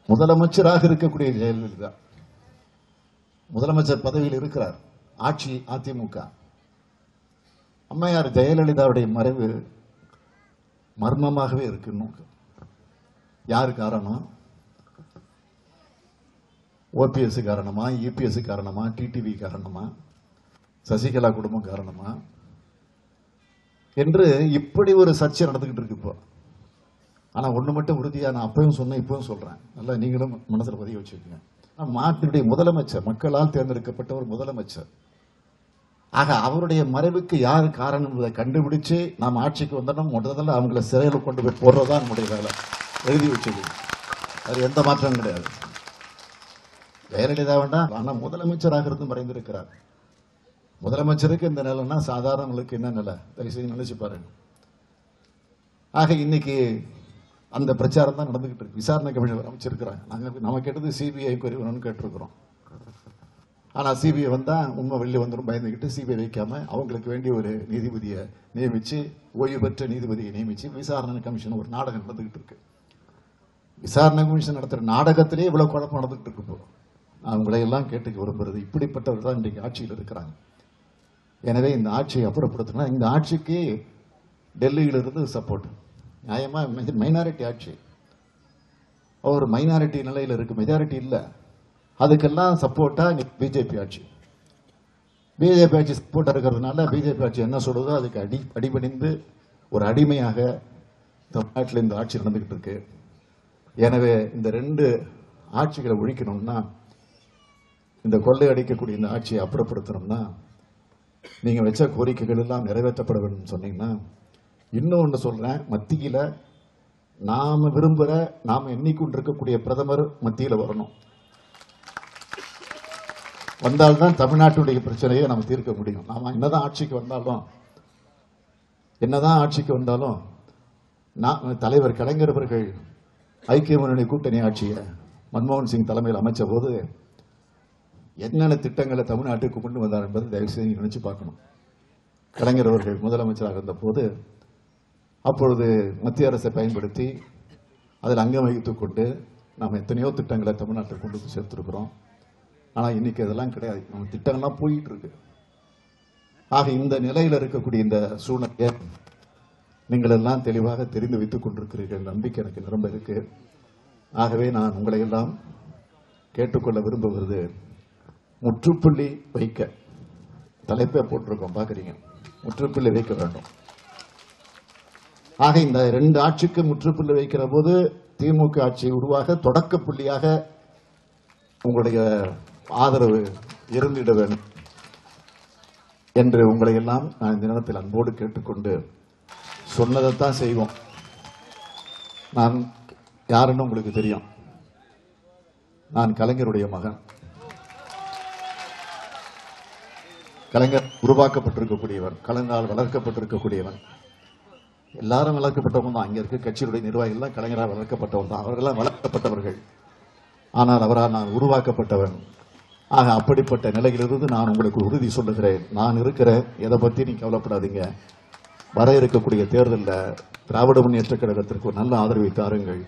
முதலமைச்சராக இருக்கக்கூடிய ஜெயலலிதா முதலமைச்சர் பதவியில் இருக்கிறார். ஆட்சி அதிமுக. அம்மையார் ஜெயலலிதாவுடைய மறைவு மர்மமாகவே இருக்கு. யாரு காரணம்? ஓபிஎஸ் காரணமா, இபிஎஸ் காரணமா, டிடிவி காரணமா, சசிகலா குடும்பம் காரணமா என்று இப்படி ஒரு சர்ச்சை நடந்துகிட்டு இருக்கு இப்போ. ஆனா ஒண்ணு மட்டும் உறுதியா நான் அப்பவும் சொன்னேன், இப்பவும் சொல்றேன், நல்லா நீங்களும் மனசுல பதிய வச்சுக்கோங்க. நாட்டினுடைய முதலமைச்சர், மக்களால் தேர்ந்தெடுக்கப்பட்ட ஒரு முதலமைச்சர். ஆக அவருடைய மறைவுக்கு யார் காரணம் என்பதை கண்டுபிடிச்சு நாம் ஆட்சிக்கு வந்தோம். முதல்ல அவங்கள சிறையில் கொண்டு போய் போடுறதா நம்முடைய வேலை. எழுதி வச்சது, அது எந்த மாற்றம் கிடையாது. ஜெயலலிதா வேண்டாம், ஆனா முதலமைச்சராக இருந்து மறைந்திருக்கிறார். முதலமைச்சருக்கு இந்த நிலைன்னா சாதாரணங்களுக்கு என்ன நிலை? தயவு செய்து நினைச்சு பாருங்க. ஆக இன்னைக்கு அந்த பிரச்சாரம் தான் நடந்துகிட்டு இருக்கு. விசாரணை கமிஷன் அமைச்சிருக்கிறாங்க. நம்ம கேட்டது சிபிஐ என்கொயரி வேணும்னு கேட்டிருக்கிறோம். ஆனா சிபிஐ வந்தா உண்மை வெளியே வந்துடும் பயந்துகிட்டு சிபிஐ வைக்காம அவங்களுக்கு வேண்டிய ஒரு நீதிபதியை நியமிச்சு, ஓய்வு பெற்ற நீதிபதியை நியமிச்சு விசாரணை கமிஷன் ஒரு நாடகம் நடந்துகிட்டு இருக்கு. விசாரணை கமிஷன் நடத்துற நாடகத்திலே இவ்வளவு குழப்பம் நடந்துகிட்டு இருக்கு. இப்போ நான் உங்களை எல்லாம் கேட்டுக்க விரும்புறது, இப்படிப்பட்டவர்கள் தான் இன்றைக்கு ஆட்சியில் இருக்கிறாங்க. எனவே இந்த ஆட்சியை அப்புறப்படுத்தினா, இந்த ஆட்சிக்கு டெல்லியிலிருந்து சப்போர்ட். நியாயமா மைனாரிட்டி ஆட்சி, ஒரு மைனாரிட்டி நிலையில் இருக்கு, மெஜாரிட்டி இல்லை. அதுக்கெல்லாம் சப்போர்ட்டா பிஜேபி ஆட்சி. பிஜேபி ஆட்சி சப்போர்ட்டா இருக்கிறதுனால பிஜேபி ஆட்சி என்ன சொல்றதோ அதுக்கு அடிபணிந்து ஒரு அடிமையாக தமிழ்நாட்டில் இந்த ஆட்சி நடந்துகிட்டு இருக்கு. எனவே இந்த 2 ஆட்சிகளை ஒழிக்கணும்னா, இந்த கொள்ளை அடிக்கக்கூடிய இந்த ஆட்சியை அப்புறப்படுத்தணும்னா, நீங்க வச்ச கோரிக்கைகள் எல்லாம் நிறைவேற்றப்பட வேண்டும் சொன்னீங்கன்னா, இன்னொன்னு சொல்றேன், மத்தியில நாம விரும்புற, நாம எண்ணிக்கொண்டிருக்கக்கூடிய பிரதமர் மத்தியில வரணும். வந்தால்தான் தமிழ்நாட்டுடைய பிரச்சனையை நம்ம தீர்க்க முடியும். நாம என்னதான் ஆட்சிக்கு வந்தாலும் தலைவர் கலைஞர் அவர்கள் ஐக்கிய முன்னணி கூட்டணி ஆட்சியை மன்மோகன் சிங் தலைமையில் அமைச்ச போது என்னென்ன திட்டங்களை தமிழ்நாட்டுக்கு கொண்டு வந்தார் என்பதை தயவு செய்து நினைச்சு பார்க்கணும். கலைஞர் அவர்கள் முதலமைச்சராக இருந்த போது அப்பொழுது மத்திய அரசை பயன்படுத்தி அதில் அங்கம் வகித்துக் கொண்டு நாம் எத்தனையோ திட்டங்களை தமிழ்நாட்டில் கொண்டு வந்து சேர்த்திருக்கிறோம். ஆனா இன்னைக்கு அதெல்லாம் கிடையாது. நம்ம திட்டங்கள்லாம் போயிட்டு இருக்கு. ஆக இந்த நிலையில் இருக்கக்கூடிய இந்த சூழ்நிலையை நீங்கள் எல்லாம் தெளிவாக தெரிந்து வைத்துக் கொண்டிருக்கிறீர்கள். நம்பிக்கை எனக்கு நிரம்ப இருக்கு. ஆகவே நான் உங்களை எல்லாம் கேட்டுக்கொள்ள விரும்புவது, முற்றுப்புள்ளி வைக்க தலைப்பை போட்டிருக்கோம், பாக்குறீங்க, முற்றுப்புள்ளி வைக்க வேண்டும். ஆக இந்த 2 ஆட்சிக்கு முற்றுப்புள்ளி வைக்கிற போது திமுக ஆட்சி உருவாக தொடக்க புள்ளியாக உங்களுடைய ஆதரவு இருந்திட வேண்டும் என்று உங்களை எல்லாம் நான் இந்த நேரத்தில் அன்போடு கேட்டுக்கொண்டு, சொன்னதைத்தான் செய்வோம். நான் யாருன்னு உங்களுக்கு தெரியும். நான் கலைஞருடைய மகன். கலைஞர் உருவாக்கப்பட்டிருக்கக்கூடியவன், கலைஞரால் வளர்க்கப்பட்டிருக்கக்கூடியவன். எல்லாரும் வளர்க்கப்பட்டவங்க தான். அங்க இருக்க கட்சியுடைய நிர்வாகிகள் தான் கலைஞரால் வளர்க்கப்பட்டவன் தான். அவர்களாம் வளர்க்கப்பட்டவர்கள். ஆனால் அவரால் நான் உருவாக்கப்பட்டவன். ஆக அப்படிப்பட்ட நிலையிலிருந்து நான் உங்களுக்கு உறுதி சொல்லுகிறேன், நான் இருக்கிறேன், எதை பத்தி நீ கவலைப்படாதீங்க. வர இருக்கக்கூடிய தேர்தலில் திராவிட முன்னேற்ற கழகத்திற்கு ஒரு நல்ல ஆதரவை தாருங்கள்.